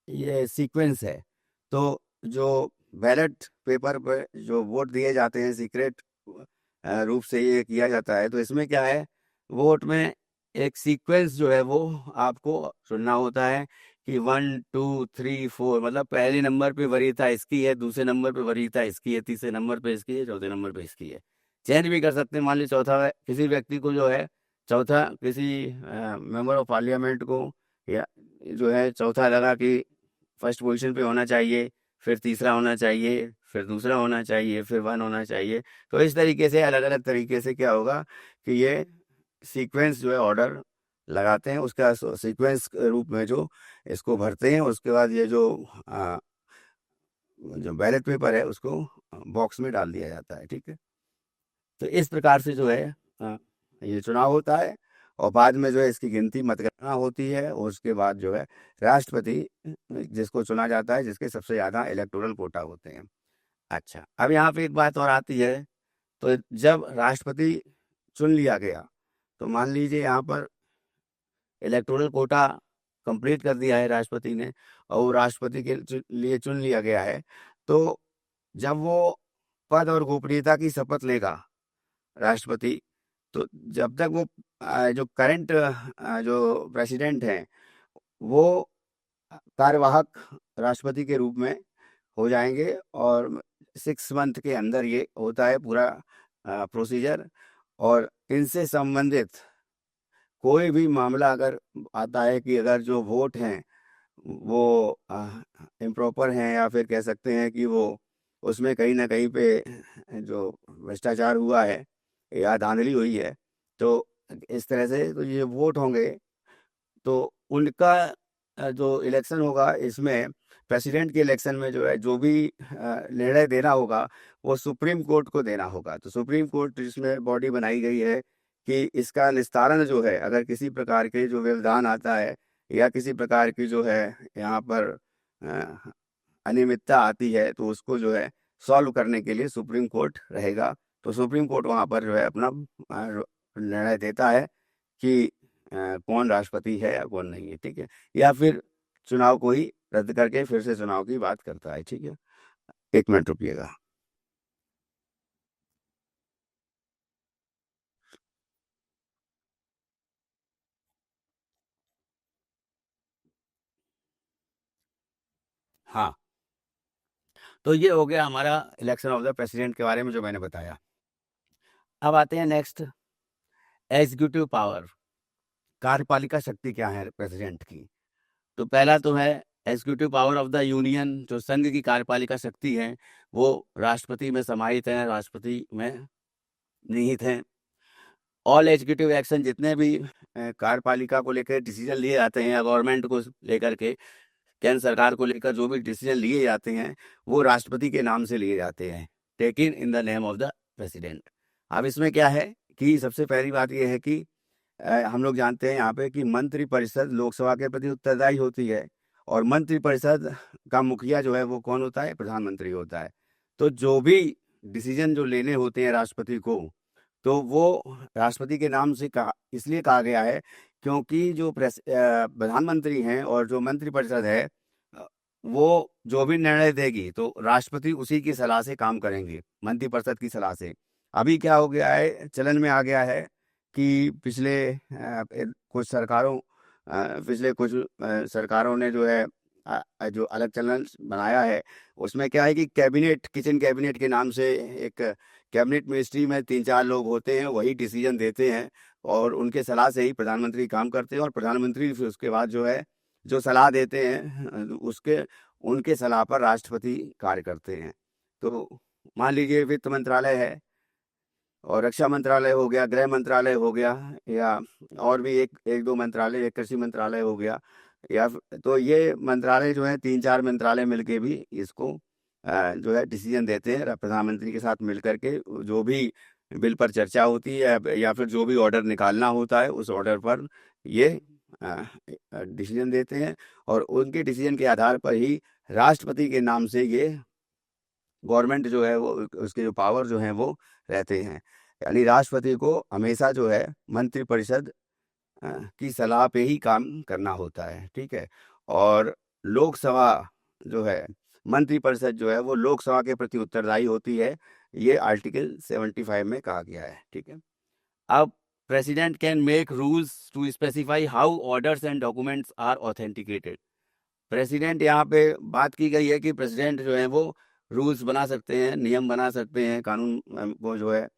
ये सीक्वेंस है, तो जो बैलेट पेपर पर जो वोट दिए जाते हैं सीक्रेट रूप से ये किया जाता है, तो इसमें क्या है, वोट में एक सीक्वेंस जो है वो आपको चुनना होता है कि 1 2 3 4, मतलब पहले नंबर पे वरीयता इसकी है, दूसरे नंबर पे वरीयता इसकी है, तीसरे नंबर पे इसकी है, चौथे नंबर पे इसकी है। चेंज भी कर सकते हैं, मान लीजिए चौथा किसी व्यक्ति को जो है चौथा, किसी मेंबर ऑफ पार्लियामेंट को या जो है चौथा लगा कि फर्स्ट पोजीशन पे होना चाहिए, फिर तीसरा होना चाहिए, फिर दूसरा होना चाहिए, फिर 1 होना चाहिए। तो इस तरीके से अलग अलग तरीके से क्या होगा कि ये सीक्वेंस जो है ऑर्डर लगाते हैं, उसका सीक्वेंस रूप में जो इसको भरते हैं, उसके बाद ये जो बैलेट पेपर है उसको बॉक्स में डाल दिया जाता है। ठीक है, तो इस प्रकार से जो है ये चुनाव होता है और बाद में जो है इसकी गिनती मतगणना होती है और उसके बाद जो है राष्ट्रपति जिसको चुना जाता है जिसके सबसे ज़्यादा इलेक्टोरल कोटा होते हैं। अच्छा, अब यहाँ पे एक बात और आती है, तो जब राष्ट्रपति चुन लिया गया तो मान लीजिए यहाँ पर इलेक्टोरल कोटा कंप्लीट कर दिया है राष्ट्रपति ने और वो राष्ट्रपति के लिए चुन लिया गया है, तो जब वो पद और गोपनीयता की शपथ लेगा राष्ट्रपति, तो जब तक वो जो करंट जो प्रेसिडेंट हैं वो कार्यवाहक राष्ट्रपति के रूप में हो जाएंगे और 6 मंथ के अंदर ये होता है पूरा प्रोसीजर। और इनसे संबंधित कोई भी मामला अगर आता है कि अगर जो वोट हैं वो इम्प्रॉपर हैं या फिर कह सकते हैं कि वो उसमें कहीं ना कहीं पे जो भ्रष्टाचार हुआ है या धांधली हुई है, तो इस तरह से तो ये वोट होंगे, तो उनका जो इलेक्शन होगा इसमें प्रेसिडेंट के इलेक्शन में जो है जो भी निर्णय देना होगा वो सुप्रीम कोर्ट को देना होगा। तो सुप्रीम कोर्ट जिसमें बॉडी बनाई गई है कि इसका निस्तारण जो है अगर किसी प्रकार के जो व्यवधान आता है या किसी प्रकार की जो है यहाँ पर अ, अनियमितता आती है तो उसको जो है सॉल्व करने के लिए सुप्रीम कोर्ट रहेगा। तो सुप्रीम कोर्ट वहाँ पर जो है अपना निर्णय देता है कि कौन राष्ट्रपति है या कौन नहीं है। ठीक है, या फिर चुनाव को ही रद्द करके फिर से चुनाव की बात करता है। ठीक है, 1 मिनट रुकिएगा। हाँ, तो ये हो गया हमारा इलेक्शन ऑफ द प्रेसिडेंट के बारे में जो मैंने बताया। अब आते हैं नेक्स्ट, एग्जीक्यूटिव पावर, कार्यपालिका शक्ति क्या है प्रेसिडेंट की। तो पहला तो है executive power of the union, जो संघ की कार्यपालिका शक्ति है वो राष्ट्रपति में समाहित है, राष्ट्रपति में निहित है। ऑल एग्जीक्यूटिव एक्शन, जितने भी कार्यपालिका को लेकर डिसीजन लिए जाते हैं या गवर्नमेंट को लेकर के, केंद्र सरकार को लेकर जो भी डिसीजन लिए जाते हैं वो राष्ट्रपति के नाम से लिए जाते हैं, taken in the name of the president. अब इसमें क्या है कि सबसे पहली बात यह है कि हम लोग जानते हैं यहाँ पे कि मंत्रि परिषद लोकसभा के प्रति उत्तरदायी होती है और मंत्रि परिषद का मुखिया जो है वो कौन होता है, प्रधानमंत्री होता है। तो जो भी डिसीजन जो लेने होते हैं राष्ट्रपति को, तो वो राष्ट्रपति के नाम से कहा, इसलिए कहा गया है क्योंकि जो प्रधानमंत्री हैं और जो मंत्रिपरिषद है वो जो भी निर्णय देगी तो राष्ट्रपति उसी की सलाह से काम करेंगे, मंत्रिपरिषद की सलाह से। अभी क्या हो गया है, चलन में आ गया है कि कुछ सरकारों पिछले कुछ सरकारों ने जो है जो अलग चलन बनाया है, उसमें क्या है कि कैबिनेट, किचन कैबिनेट के नाम से एक कैबिनेट मिनिस्ट्री में 3-4 लोग होते हैं, वही डिसीजन देते हैं और उनके सलाह से ही प्रधानमंत्री काम करते हैं, और प्रधानमंत्री फिर उसके बाद जो है जो सलाह देते हैं उसके उनके सलाह पर राष्ट्रपति कार्य करते हैं। तो मान लीजिए वित्त मंत्रालय है और रक्षा मंत्रालय हो गया, गृह मंत्रालय हो गया, या और भी एक एक दो मंत्रालय, एक कृषि मंत्रालय हो गया, तो ये मंत्रालय जो है 3-4 मंत्रालय मिलके भी इसको जो है डिसीजन देते हैं प्रधानमंत्री के साथ मिलकर के। जो भी बिल पर चर्चा होती है या फिर जो भी ऑर्डर निकालना होता है उस ऑर्डर पर ये डिसीजन देते हैं, और उनके डिसीजन के आधार पर ही राष्ट्रपति के नाम से ये गवर्नमेंट जो है वो उसके जो पावर जो हैं वो रहते हैं। यानी राष्ट्रपति को हमेशा जो है मंत्रिपरिषद की सलाह पे ही काम करना होता है, ठीक है। और लोकसभा जो है, मंत्रिपरिषद जो है वो लोकसभा के प्रति उत्तरदायी होती है, ये आर्टिकल 75 में कहा गया है, ठीक है। अब president can make rules to specify how orders and documents are authenticated. President, यहाँ पे बात की गई है कि प्रेसिडेंट जो है वो रूल्स बना सकते हैं, नियम बना सकते हैं, कानून वो जो है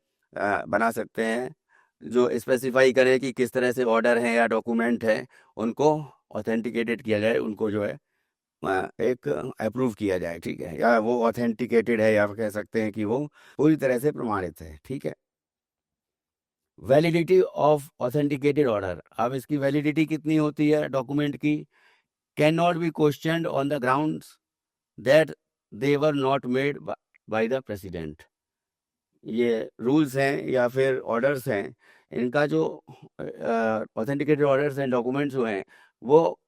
बना सकते हैं जो स्पेसिफाई करे कि किस तरह से ऑर्डर हैं या डॉक्यूमेंट हैं उनको ऑथेंटिकेटेड किया जाए, उनको जो है एक अप्रूव किया जाए, ठीक है, या वो ऑथेंटिकेटेड है, या कह सकते हैं कि वो पूरी तरह से प्रमाणित है, ठीक है। वैलिडिटी ऑफ ऑथेंटिकेटेड ऑर्डर, अब इसकी वैलिडिटी कितनी होती है डॉक्यूमेंट की? Can not be questioned on the grounds that they were not made by the president. ये रूल्स हैं या फिर ऑर्डर्स हैं, इनका जो ऑथेंटिकेटेड ऑर्डर्स एंड डॉक्यूमेंट्स जो हैं वो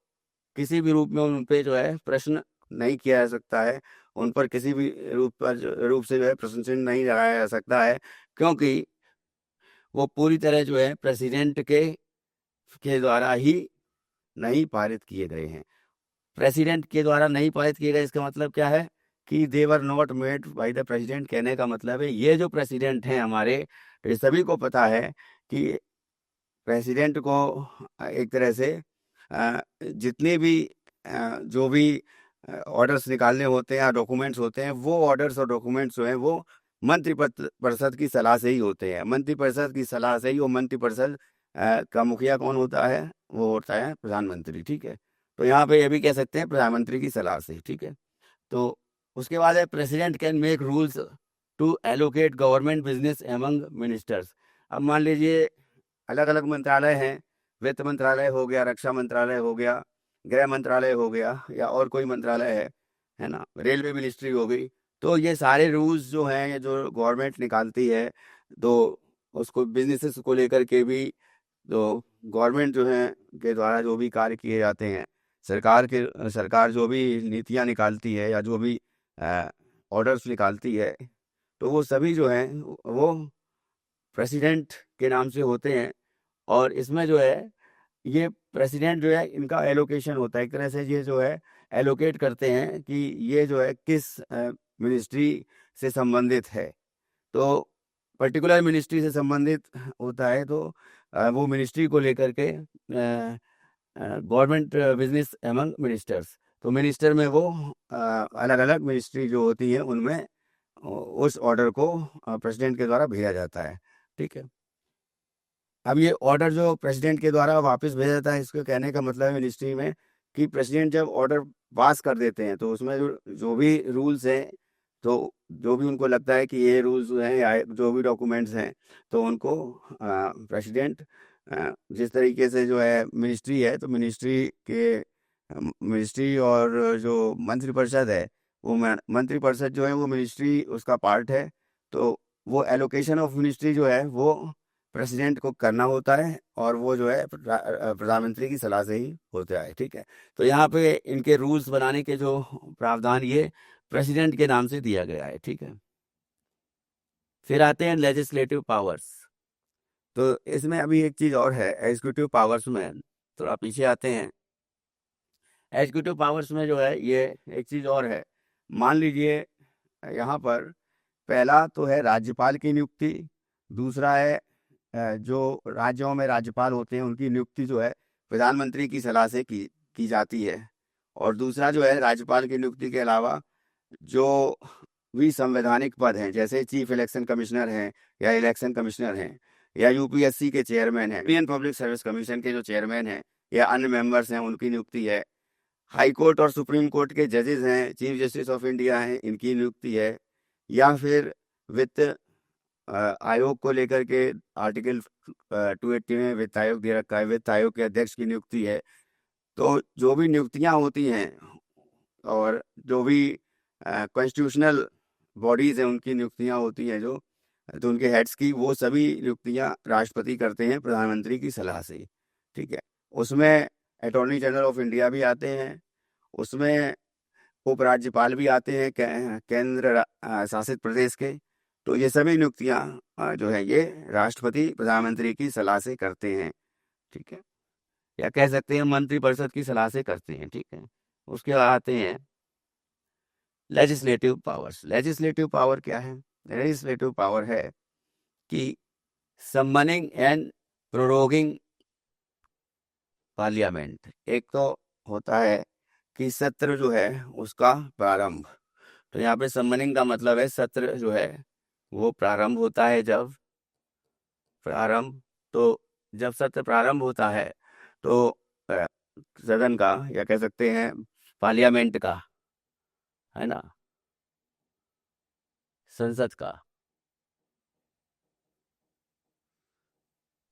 किसी भी रूप में उन पे जो है प्रश्न नहीं किया जा सकता है, उन पर किसी भी रूप से जो है प्रश्न चिन्ह नहीं लगाया जा सकता है, क्योंकि वो पूरी तरह जो है प्रेसिडेंट के द्वारा ही नहीं पारित किए गए हैं। प्रेसिडेंट के द्वारा नहीं पारित किए गए, इसका मतलब क्या है कि they were not made by the president. कहने का मतलब है ये जो प्रेसिडेंट हैं हमारे, ये सभी को पता है कि प्रेसिडेंट को एक तरह से जितने भी जो भी ऑर्डर्स निकालने होते हैं या डॉक्यूमेंट्स होते हैं, वो ऑर्डर्स और डॉक्यूमेंट्स जो हैं वो मंत्रिपरिषद की सलाह से ही होते हैं। मंत्रिपरिषद की सलाह से ही, वो मंत्रिपरिषद का मुखिया कौन होता है? वो होता है प्रधानमंत्री, ठीक है। तो यहाँ पे ये भी कह सकते हैं प्रधानमंत्री की सलाह से, ठीक है। तो उसके बाद है president can make rules to allocate government business among ministers. अब मान लीजिए अलग अलग मंत्रालय हैं, वित्त मंत्रालय हो गया, रक्षा मंत्रालय हो गया, गृह मंत्रालय हो गया, या और कोई मंत्रालय है ना, रेलवे मिनिस्ट्री हो गई। तो ये सारे रूल्स जो हैं, ये जो गवर्नमेंट निकालती है, तो उसको बिजनेसेस को लेकर के भी तो गवर्नमेंट जो है के द्वारा जो भी कार्य किए जाते हैं, सरकार जो भी नीतियां निकालती है या जो भी ऑर्डर्स निकालती है, तो वो सभी जो हैं वो प्रेसिडेंट के नाम से होते हैं। और इसमें जो है ये प्रेसिडेंट जो है इनका एलोकेशन होता है, एक तरह से ये जो है एलोकेट करते हैं कि ये जो है किस मिनिस्ट्री से संबंधित है। तो पर्टिकुलर मिनिस्ट्री से संबंधित होता है तो वो मिनिस्ट्री को लेकर के गवर्नमेंट बिजनेस एमंग मिनिस्टर्स, तो मिनिस्टर में वो अलग अलग मिनिस्ट्री जो होती है उनमें उस ऑर्डर को प्रेसिडेंट के द्वारा भेजा जाता है, ठीक है। अब ये ऑर्डर जो प्रेसिडेंट के द्वारा वापस भेजा जाता है, इसको कहने का मतलब है मिनिस्ट्री में कि प्रेसिडेंट जब ऑर्डर पास कर देते हैं तो उसमें जो भी रूल्स हैं, तो जो भी उनको लगता है कि ये रूल्स हैं या जो भी डॉक्यूमेंट्स हैं, तो उनको प्रेसिडेंट जिस तरीके से जो है मिनिस्ट्री है, तो मिनिस्ट्री और जो मंत्रिपरिषद है, वो मंत्रिपरिषद जो है वो मिनिस्ट्री उसका पार्ट है, तो वो एलोकेशन ऑफ मिनिस्ट्री जो है वो प्रेसिडेंट को करना होता है, और वो जो है प्रधानमंत्री की सलाह से ही होता है, ठीक है। तो यहाँ पे इनके रूल्स बनाने के जो प्रावधान ये प्रेसिडेंट के नाम से दिया गया है, ठीक है। फिर आते हैं लेजिस्लेटिव पावर्स। तो इसमें अभी एक चीज और है, एग्जीक्यूटिव पावर्स में थोड़ा पीछे आते हैं। एग्जीक्यूटिव पावर्स में जो है ये एक चीज़ और है। मान लीजिए यहाँ पर पहला तो है राज्यपाल की नियुक्ति, दूसरा है जो राज्यों में राज्यपाल होते हैं उनकी नियुक्ति जो है प्रधानमंत्री की सलाह से की जाती है। और दूसरा जो है राज्यपाल की नियुक्ति के अलावा जो भी संवैधानिक पद हैं जैसे चीफ इलेक्शन कमिश्नर हैं या इलेक्शन कमिश्नर हैं या यूपीएससी के चेयरमैन हैं, इंडियन पब्लिक सर्विस कमीशन के जो चेयरमैन हैं या अन्य मेंबर्स हैं उनकी नियुक्ति है। हाई कोर्ट और सुप्रीम कोर्ट के जजेस हैं, चीफ जस्टिस ऑफ इंडिया हैं, इनकी नियुक्ति है। या फिर वित्त आयोग को लेकर के आर्टिकल 280 में वित्त आयोग दे रखा है, वित्त आयोग के अध्यक्ष की नियुक्ति है। तो जो भी नियुक्तियां होती हैं और जो भी कॉन्स्टिट्यूशनल बॉडीज हैं उनकी नियुक्तियां होती हैं जो, तो उनके हेड्स की वो सभी नियुक्तियां राष्ट्रपति करते हैं प्रधानमंत्री की सलाह से। ठीक है, उसमें अटॉर्नी जनरल ऑफ इंडिया भी आते हैं, उसमें उपराज्यपाल भी आते हैं केंद्र शासित प्रदेश के। तो ये सभी नियुक्तियां जो है ये राष्ट्रपति प्रधानमंत्री की सलाह से करते हैं। ठीक है, या कह सकते हैं मंत्रिपरिषद की सलाह से करते हैं। ठीक है, उसके बाद आते हैं लेजिस्लेटिव पावर्स। लेजिस्लेटिव पावर क्या है? लेजिस्लेटिव पावर है कि समनिंग एंड प्रोरोगिंग पार्लियामेंट। एक तो होता है कि सत्र जो है उसका प्रारंभ, तो यहाँ पे समनिंग का मतलब है सत्र जो है वो प्रारंभ होता है। जब प्रारंभ तो जब सत्र प्रारंभ होता है तो अ, सदन का या कह सकते हैं पार्लियामेंट का, है ना, संसद का,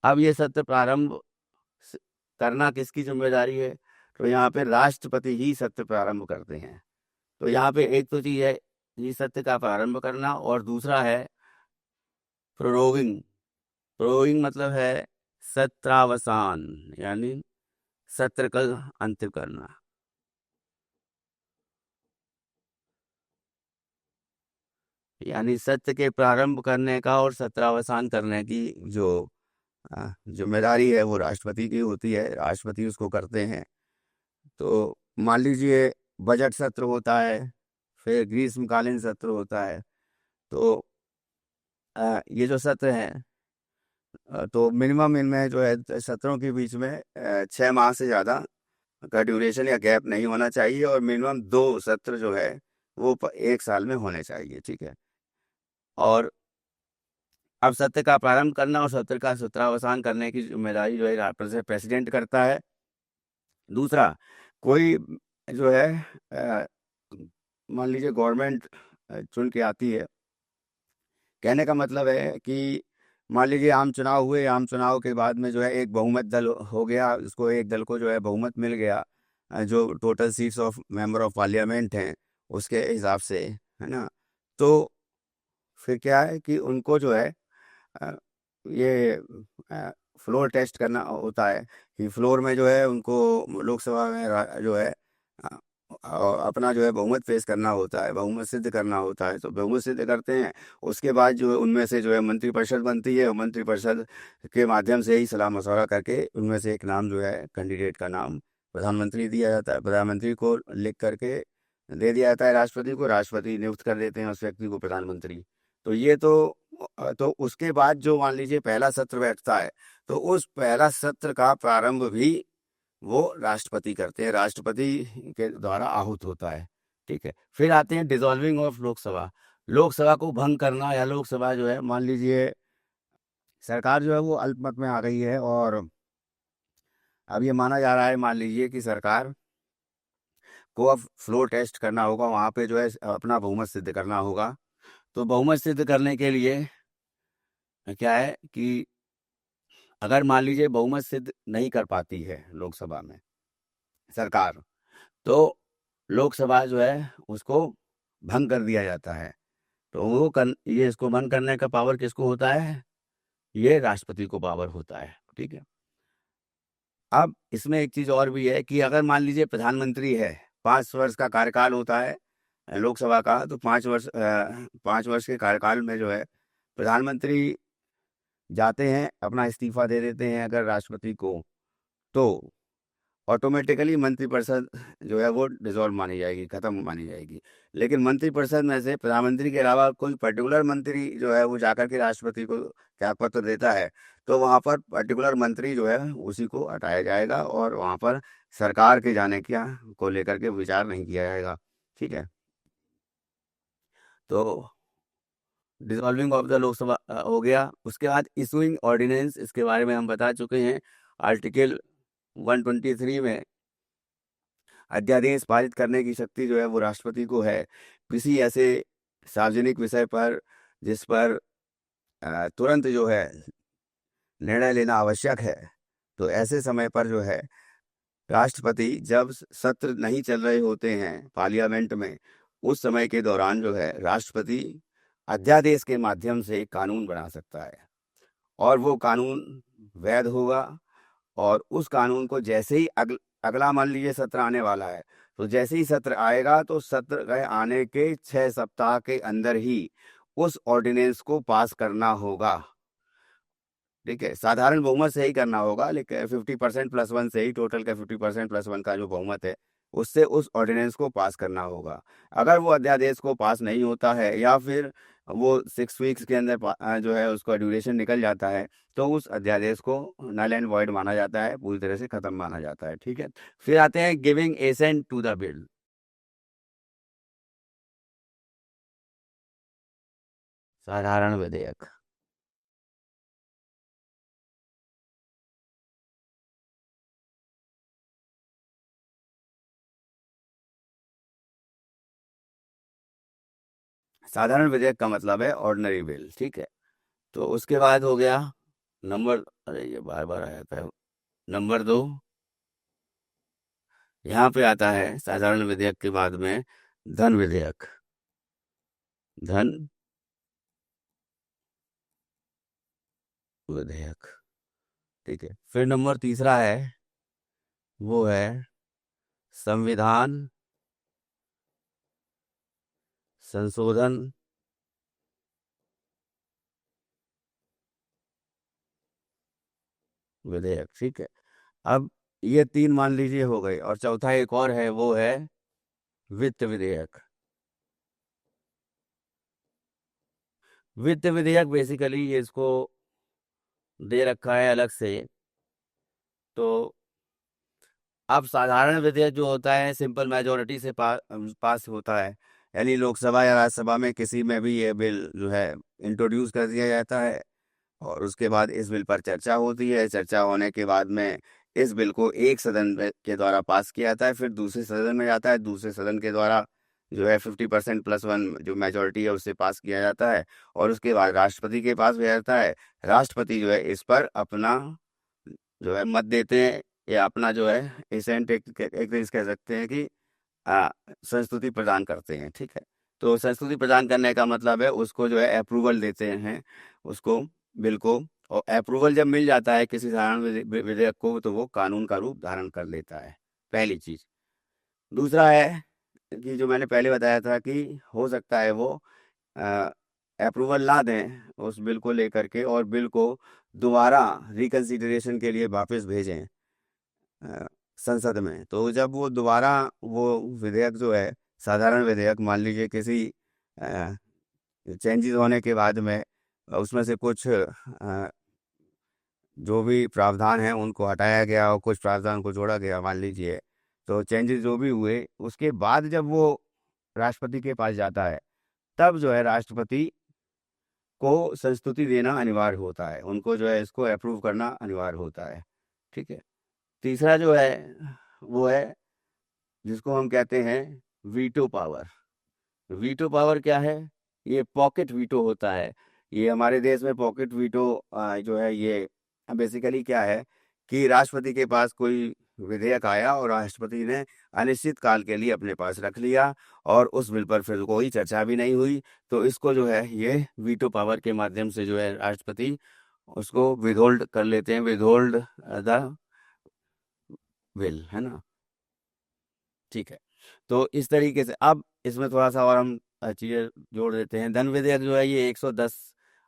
अब ये सत्र प्रारंभ स- करना किसकी जिम्मेदारी है? तो यहाँ पे राष्ट्रपति ही सत्र प्रारंभ करते हैं। तो यहाँ पे एक तो चीज है ये सत्र का प्रारंभ करना, और दूसरा है प्रोरोगिंग। प्रोरोगिंग मतलब है सत्रावसान, यानी सत्र का अंत करना। यानी सत्र के प्रारंभ करने का और सत्रावसान करने की जो जिम्मेदारी है वो राष्ट्रपति की होती है, राष्ट्रपति उसको करते हैं। तो मान लीजिए बजट सत्र होता है, फिर ग्रीष्मकालीन सत्र होता है। तो ये जो सत्र हैं तो मिनिमम इनमें जो है सत्रों के बीच में 6 माह से ज़्यादा का ड्यूरेशन या गैप नहीं होना चाहिए, और मिनिमम 2 सत्र जो है वो 1 साल में होने चाहिए। ठीक है, और अब सत्र का प्रारंभ करना और सत्र का सत्रावसान करने की जिम्मेदारी जो है प्रेसिडेंट करता है। दूसरा, कोई जो है अ, मान लीजिए गवर्नमेंट चुन के आती है। कहने का मतलब है कि मान लीजिए आम चुनाव हुए, आम चुनाव के बाद में जो है एक बहुमत दल हो गया, उसको एक दल को जो है बहुमत मिल गया जो total seats of member of parliament हैं उसके हिसाब से, है ना। तो फिर क्या है कि उनको जो है अ, ये फ्लोर टेस्ट करना होता है कि फ्लोर में जो है उनको लोकसभा में जो है अ, अपना जो है बहुमत पेश करना होता है, बहुमत सिद्ध करना होता है। तो बहुमत सिद्ध करते हैं, उसके बाद जो है उनमें से जो है मंत्रिपरिषद बनती है, और मंत्रिपरिषद के माध्यम से ही सलाह मशवरा करके उनमें से एक नाम जो है कैंडिडेट का नाम प्रधानमंत्री दिया जाता है, प्रधानमंत्री को लिख करके दे दिया जाता है राष्ट्रपति को, राष्ट्रपति नियुक्त कर देते हैं उस व्यक्ति को प्रधानमंत्री। तो ये तो उसके बाद जो मान लीजिए पहला सत्र बैठता है, तो उस पहला सत्र का प्रारंभ भी वो राष्ट्रपति करते हैं, राष्ट्रपति के द्वारा आहूत होता है। ठीक है, फिर आते हैं डिसॉल्विंग ऑफ लोकसभा। लोकसभा को भंग करना, या लोकसभा जो है मान लीजिए सरकार जो है वो अल्पमत में आ गई है, और अब ये माना जा रहा है, मान लीजिए कि सरकार को अब फ्लोर टेस्ट करना होगा, वहाँ पे जो है अपना बहुमत सिद्ध करना होगा। तो बहुमत सिद्ध करने के लिए क्या है कि अगर मान लीजिए बहुमत सिद्ध नहीं कर पाती है लोकसभा में सरकार, तो लोकसभा जो है उसको भंग कर दिया जाता है। तो ये इसको भंग करने का पावर किसको होता है? ये राष्ट्रपति को पावर होता है। ठीक है, अब इसमें एक चीज और भी है कि अगर मान लीजिए प्रधानमंत्री है, 5 वर्ष का कार्यकाल होता है लोकसभा का, तो 5 वर्ष के कार्यकाल में जो है प्रधानमंत्री जाते हैं अपना इस्तीफा दे देते हैं अगर राष्ट्रपति को, तो ऑटोमेटिकली मंत्रिपरिषद जो है वो डिसॉल्व मानी जाएगी, खत्म मानी जाएगी। लेकिन मंत्रिपरिषद में से प्रधानमंत्री के अलावा कोई पर्टिकुलर मंत्री जो है वो जाकर के राष्ट्रपति को त्याग पत्र देता है, तो वहाँ पर पर्टिकुलर मंत्री जो है उसी को हटाया जाएगा और वहाँ पर सरकार के जाने क्या को लेकर के विचार नहीं किया जाएगा। ठीक है। तो डिसॉल्विंग ऑफ द लोकसभा हो गया। उसके बाद इशूइंग ऑर्डिनेंस, इसके बारे में हम बता चुके हैं। आर्टिकल 123 में अध्यादेश पारित करने की शक्ति जो है वो राष्ट्रपति को है। किसी ऐसे सार्वजनिक विषय पर जिस पर तुरंत जो है निर्णय लेना आवश्यक है, तो ऐसे समय पर जो है राष्ट्रपति जब सत्र नहीं चल रहे होते हैं पार्लियामेंट में, उस समय के दौरान जो है राष्ट्रपति अध्यादेश के माध्यम से कानून बना सकता है और वो कानून वैध होगा। और उस कानून को जैसे ही अगला मान लीजिए सत्र आने वाला है, तो जैसे ही सत्र आएगा तो सत्र के आने के 6 सप्ताह के अंदर ही उस ऑर्डिनेंस को पास करना होगा। ठीक है, साधारण बहुमत से ही करना होगा, लेकिन 50%+1 से ही, टोटल का 50%+1 का जो बहुमत है उससे उस ऑर्डिनेंस को पास करना होगा। अगर वो अध्यादेश को पास नहीं होता है या फिर वो 6 वीक्स के अंदर जो है उसका ड्यूरेशन निकल जाता है, तो उस अध्यादेश को नल एंड वॉइड माना जाता है, पूरी तरह से खत्म माना जाता है। ठीक है। फिर आते हैं giving assent to the bill. साधारण विधेयक। साधारण विधेयक का मतलब है ऑर्डिनरी बिल। ठीक है। तो उसके बाद हो गया नंबर, अरे ये बार बार आ जाता है, नंबर 2। यहाँ पे आता है साधारण विधेयक के बाद में धन विधेयक। धन विधेयक। ठीक है। फिर नंबर तीसरा है, वो है संविधान संशोधन विधेयक। ठीक है। अब ये 3 मान लीजिए हो गए, और चौथा एक और है, वो है वित्त विधेयक। वित्त विधेयक बेसिकली इसको दे रखा है अलग से। तो अब साधारण विधेयक जो होता है सिंपल मेजोरिटी से पास होता है, यानी लोकसभा या राज्यसभा में किसी में भी ये बिल जो है इंट्रोड्यूस कर दिया जाता है और उसके बाद इस बिल पर चर्चा होती है। चर्चा होने के बाद में इस बिल को एक सदन के द्वारा पास किया जाता है, फिर दूसरे सदन में जाता है, दूसरे सदन के द्वारा जो है 50%+1 जो मेजोरिटी है उससे पास किया जाता है, और उसके बाद राष्ट्रपति के पास भेजा जाता है। राष्ट्रपति जो है इस पर अपना जो है मत देते हैं, या अपना जो है एसेंट एक तरह से कह सकते हैं कि आ, संस्तुति प्रदान करते हैं। ठीक है। तो संस्तुति प्रदान करने का मतलब है उसको जो है अप्रूवल देते हैं उसको, बिल को। और अप्रूवल जब मिल जाता है किसी साधारण विधेयक को, तो वो कानून का रूप धारण कर लेता है, पहली चीज। दूसरा है कि जो मैंने पहले बताया था कि हो सकता है वो अप्रूवल ना दें उस बिल को लेकर के, और बिल को दोबारा रिकंसिडरेशन के लिए वापस भेजें संसद में। तो जब वो दोबारा वो विधेयक जो है साधारण विधेयक मान लीजिए किसी चेंजेस होने के बाद में उसमें से कुछ जो भी प्रावधान है उनको हटाया गया और कुछ प्रावधान को जोड़ा गया मान लीजिए, तो चेंजेस जो भी हुए उसके बाद जब वो राष्ट्रपति के पास जाता है, तब जो है राष्ट्रपति को संस्तुति देना अनिवार्य होता है, उनको जो है इसको अप्रूव करना अनिवार्य होता है। ठीक है। तीसरा जो है वो है जिसको हम कहते हैं वीटो पावर। वीटो पावर क्या है? ये पॉकेट वीटो होता है। ये हमारे देश में पॉकेट वीटो जो है ये बेसिकली क्या है कि राष्ट्रपति के पास कोई विधेयक आया और राष्ट्रपति ने अनिश्चित काल के लिए अपने पास रख लिया और उस बिल पर फिर कोई चर्चा भी नहीं हुई, तो इसको जो है ये वीटो पावर के माध्यम से जो है राष्ट्रपति उसको विदहोल्ड कर लेते हैं, विदहोल्ड द बिल, है ना। ठीक है। तो इस तरीके से अब इसमें थोड़ा सा और हम चीज़ें जोड़ देते हैं। धन विधेयक जो है ये 110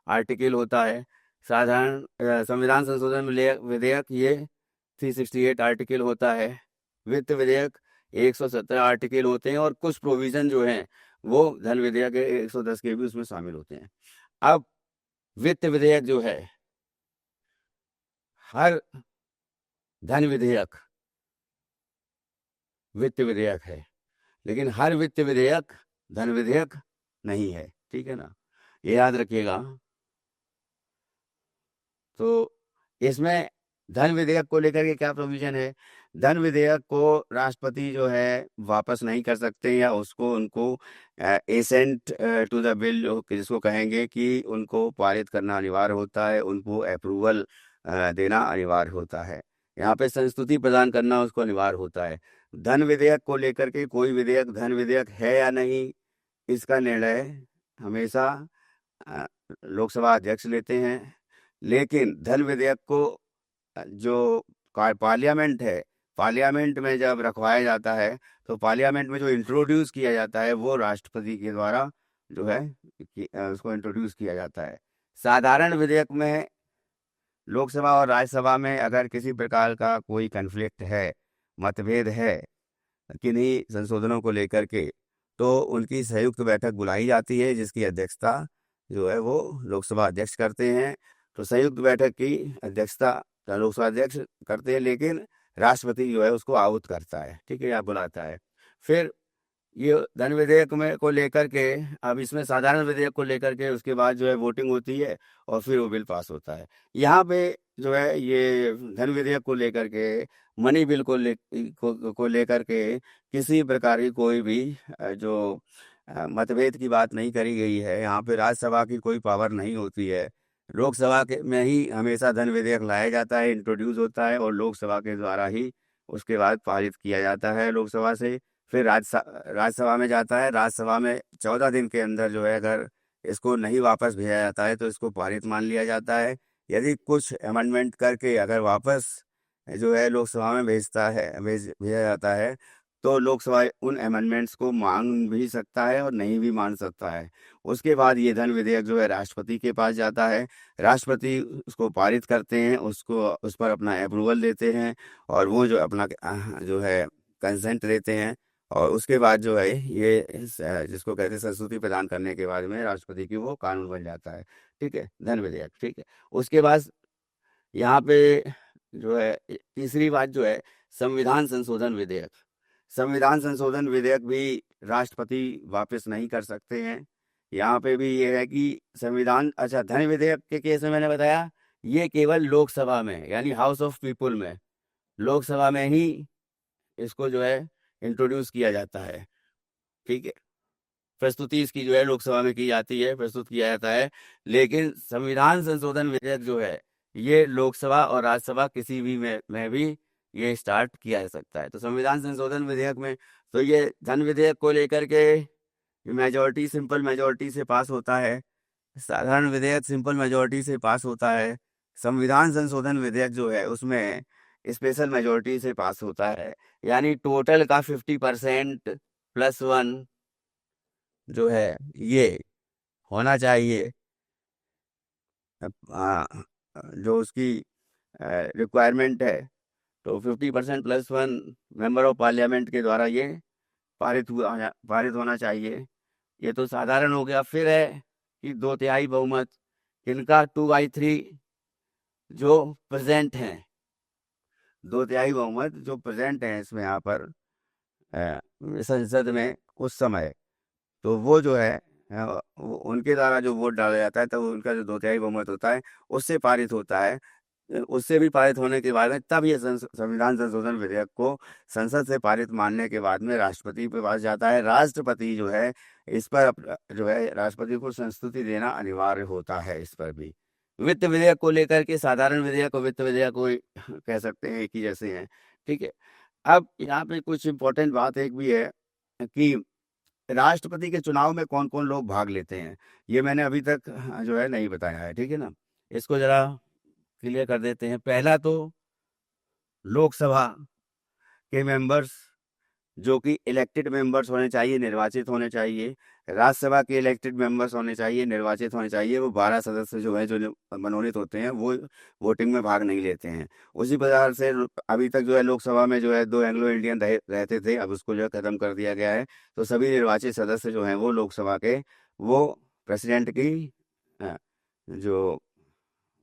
आर्टिकल होता है। साधारण संविधान संशोधन विधेयक ये 368 आर्टिकल होता है। वित्त विधेयक 117 आर्टिकल होते हैं और कुछ प्रोविजन जो हैं वो धन विधेयक 110 के भी उसमें शामिल होते हैं। अब वित्त विधेयक जो है, हर धन विधेयक वित्त विधेयक है, लेकिन हर वित्त विधेयक धन विधेयक नहीं है, ठीक है ना, ये याद रखिएगा। तो इसमें धन विधेयक को लेकर के क्या प्रोविजन है? धन विधेयक को राष्ट्रपति जो है वापस नहीं कर सकते, या उसको उनको एसेंट टू द बिल जिसको कहेंगे कि उनको पारित करना अनिवार्य होता है, उनको अप्रूवल देना अनिवार्य होता है, यहाँ पे संस्तुति प्रदान करना उसको अनिवार्य होता है। धन विधेयक को लेकर के कोई विधेयक धन विधेयक है या नहीं, इसका निर्णय हमेशा अ, लोकसभा अध्यक्ष लेते हैं। लेकिन धन विधेयक को जो पार्लियामेंट है, पार्लियामेंट में जब रखवाया जाता है तो पार्लियामेंट में जो इंट्रोड्यूस किया जाता है वो राष्ट्रपति के द्वारा जो है उसको इंट्रोड्यूस किया जाता है। साधारण विधेयक में लोकसभा और राज्यसभा में अगर किसी प्रकार का कोई कन्फ्लिक्ट है, मतभेद है किन्हीं संशोधनों को लेकर के, तो उनकी संयुक्त बैठक बुलाई जाती है जिसकी अध्यक्षता जो है वो लोकसभा अध्यक्ष करते हैं। तो संयुक्त बैठक की अध्यक्षता लोकसभा अध्यक्ष करते हैं, लेकिन राष्ट्रपति जो है उसको आहूत करता है, ठीक है, या बुलाता है। फिर ये धन विधेयक में को लेकर के, अब इसमें साधारण विधेयक को लेकर के उसके बाद जो है वोटिंग होती है और फिर वो बिल पास होता है। यहाँ पे जो है ये धन विधेयक को लेकर के, मनी बिल को लेकर के किसी प्रकार की कोई भी जो मतभेद की बात नहीं करी गई है। यहाँ पे राज्यसभा की कोई पावर नहीं होती है, लोकसभा के में ही हमेशा धन विधेयक लाया जाता है, इंट्रोड्यूस होता है और लोकसभा के द्वारा ही उसके बाद पारित किया जाता है लोकसभा से। फिर राज्यसभा में जाता है, राज्यसभा में 14 दिन के अंदर जो है अगर इसको नहीं वापस भेजा जाता है तो इसको पारित मान लिया जाता है। यदि कुछ अमेंडमेंट करके अगर वापस जो है लोकसभा में भेजा जाता है तो लोकसभा उन अमेंडमेंट्स को मांग भी सकता है और नहीं भी मान सकता है। उसके बाद ये धन विधेयक जो है राष्ट्रपति के पास जाता है, राष्ट्रपति उसको पारित करते हैं, उसको उस पर अपना अप्रूवल देते हैं और वो जो अपना जो है कंसेंट देते हैं। और उसके बाद जो है ये जिसको कहते हैं संस्तुति प्रदान करने के बाद में राष्ट्रपति की वो कानून बन जाता है, ठीक है, धन विधेयक, ठीक है। उसके बाद यहाँ पे जो है तीसरी बात जो है संविधान संशोधन विधेयक। संविधान संशोधन विधेयक भी राष्ट्रपति वापस नहीं कर सकते हैं। यहाँ पे भी ये है कि संविधान, अच्छा, धन विधेयक के केस में मैंने बताया ये केवल लोकसभा में यानी हाउस ऑफ पीपुल में, लोकसभा में ही इसको जो है इंट्रोड्यूस किया जाता है, ठीक है, प्रस्तुति इसकी जो है लोकसभा में की जाती है, प्रस्तुत किया जाता है। लेकिन संविधान संशोधन विधेयक जो है ये लोकसभा और राज्यसभा किसी भी में भी ये स्टार्ट किया जा सकता है। तो संविधान संशोधन विधेयक में तो ये धन विधेयक को लेकर के मेजोरिटी, सिंपल मेजोरिटी से पास होता है, साधारण विधेयक सिंपल मेजोरिटी से पास होता है, संविधान संशोधन विधेयक जो है उसमें स्पेशल मेजोरिटी से पास होता है। यानी टोटल का 50% +1 जो है ये होना चाहिए, आ, जो उसकी रिक्वायरमेंट है। तो 50% +1 मेंबर ऑफ पार्लियामेंट के द्वारा ये पारित होना चाहिए। ये तो साधारण हो गया। फिर है कि 2/3 बहुमत, इनका 2/3 जो प्रेजेंट हैं, 2/3 बहुमत जो प्रेजेंट हैं इसमें यहाँ पर संसद में उस समय, तो वो जो है उनके द्वारा जो वोट डाला जाता है तब उनका जो 2/3 बहुमत होता है उससे पारित होता है। उससे भी पारित होने के बाद में तब ये संविधान संशोधन विधेयक को संसद से पारित मानने के बाद में राष्ट्रपति के पास जाता है। राष्ट्रपति जो है इस पर जो है राष्ट्रपति को संस्तुति देना अनिवार्य होता है इस पर भी। वित्त विधेयक को लेकर के साधारण विधेयक और वित्त विधेयक को कह सकते हैं एक ही जैसे हैं, ठीक है। अब यहाँ पे कुछ इम्पोर्टेंट बात एक भी है कि राष्ट्रपति के चुनाव में कौन कौन लोग भाग लेते हैं, ये मैंने अभी तक जो है नहीं बताया है, ठीक है ना, इसको जरा क्लियर कर देते हैं। पहला तो लोकसभा के मेंबर्स जो कि इलेक्टेड मेंबर्स होने चाहिए, निर्वाचित होने चाहिए। राज्यसभा के इलेक्टेड मेंबर्स होने चाहिए, निर्वाचित होने चाहिए। वो 12 सदस्य जो है, जो मनोनीत होते हैं, वो वोटिंग में भाग नहीं लेते हैं। उसी प्रकार से अभी तक जो है लोकसभा में जो है 2 एंग्लो इंडियन रहते थे, अब उसको जो है खत्म कर दिया गया है। तो सभी निर्वाचित सदस्य जो हैं वो लोकसभा के, वो प्रेसिडेंट की अ, जो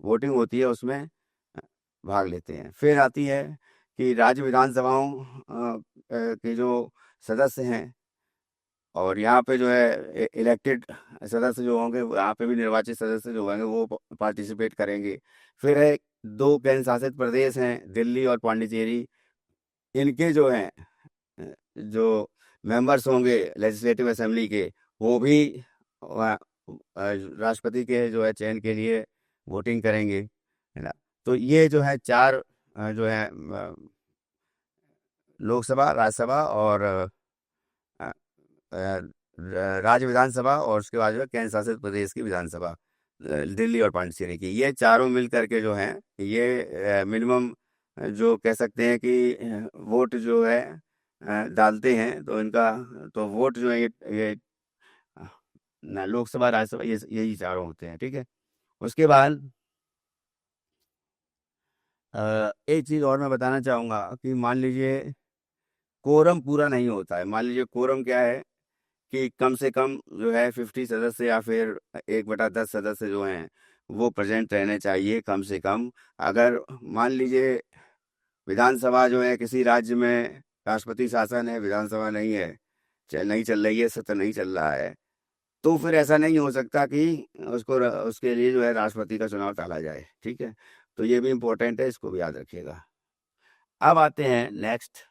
वोटिंग होती है उसमें भाग लेते हैं। फिर आती है कि राज्य विधानसभाओं के जो सदस्य हैं, और यहाँ पे जो है इलेक्टेड सदस्य जो होंगे, यहाँ पे भी निर्वाचित सदस्य जो होंगे वो पार्टिसिपेट करेंगे। फिर है 2 केंद्र शासित प्रदेश हैं, दिल्ली और पांडिचेरी। इनके जो हैं जो मेंबर्स होंगे लेजिस्लेटिव असेंबली के, वो भी राष्ट्रपति के जो है चयन के लिए वोटिंग करेंगे, है ना। तो ये जो है 4 जो है लोकसभा, राज्यसभा और अ, राज्य विधानसभा, और उसके बाद जो है केंद्र शासित प्रदेश की विधानसभा, दिल्ली और पांडिचेरी की, ये चारों मिल करके जो हैं, ये मिनिमम जो कह सकते हैं कि वोट जो है डालते हैं। तो इनका तो वोट जो है ये लोकसभा, राज्यसभा, ये यही चारों होते हैं, ठीक है। उसके बाद एक चीज़ और मैं बताना चाहूँगा कि मान लीजिए कोरम पूरा नहीं होता है। मान लीजिए कोरम क्या है कि कम से कम जो है 50 सदस्य या फिर 1/10 सदस्य जो हैं वो प्रेजेंट रहने चाहिए कम से कम। अगर मान लीजिए विधानसभा जो है किसी राज्य में राष्ट्रपति शासन है, विधानसभा नहीं है, नहीं चल रही है, सत्र नहीं चल रहा है, तो फिर ऐसा नहीं हो सकता कि उसके लिए जो है राष्ट्रपति का चुनाव टाला जाए, ठीक है। तो ये भी इम्पोर्टेंट है, इसको भी याद रखिएगा। अब आते हैं next,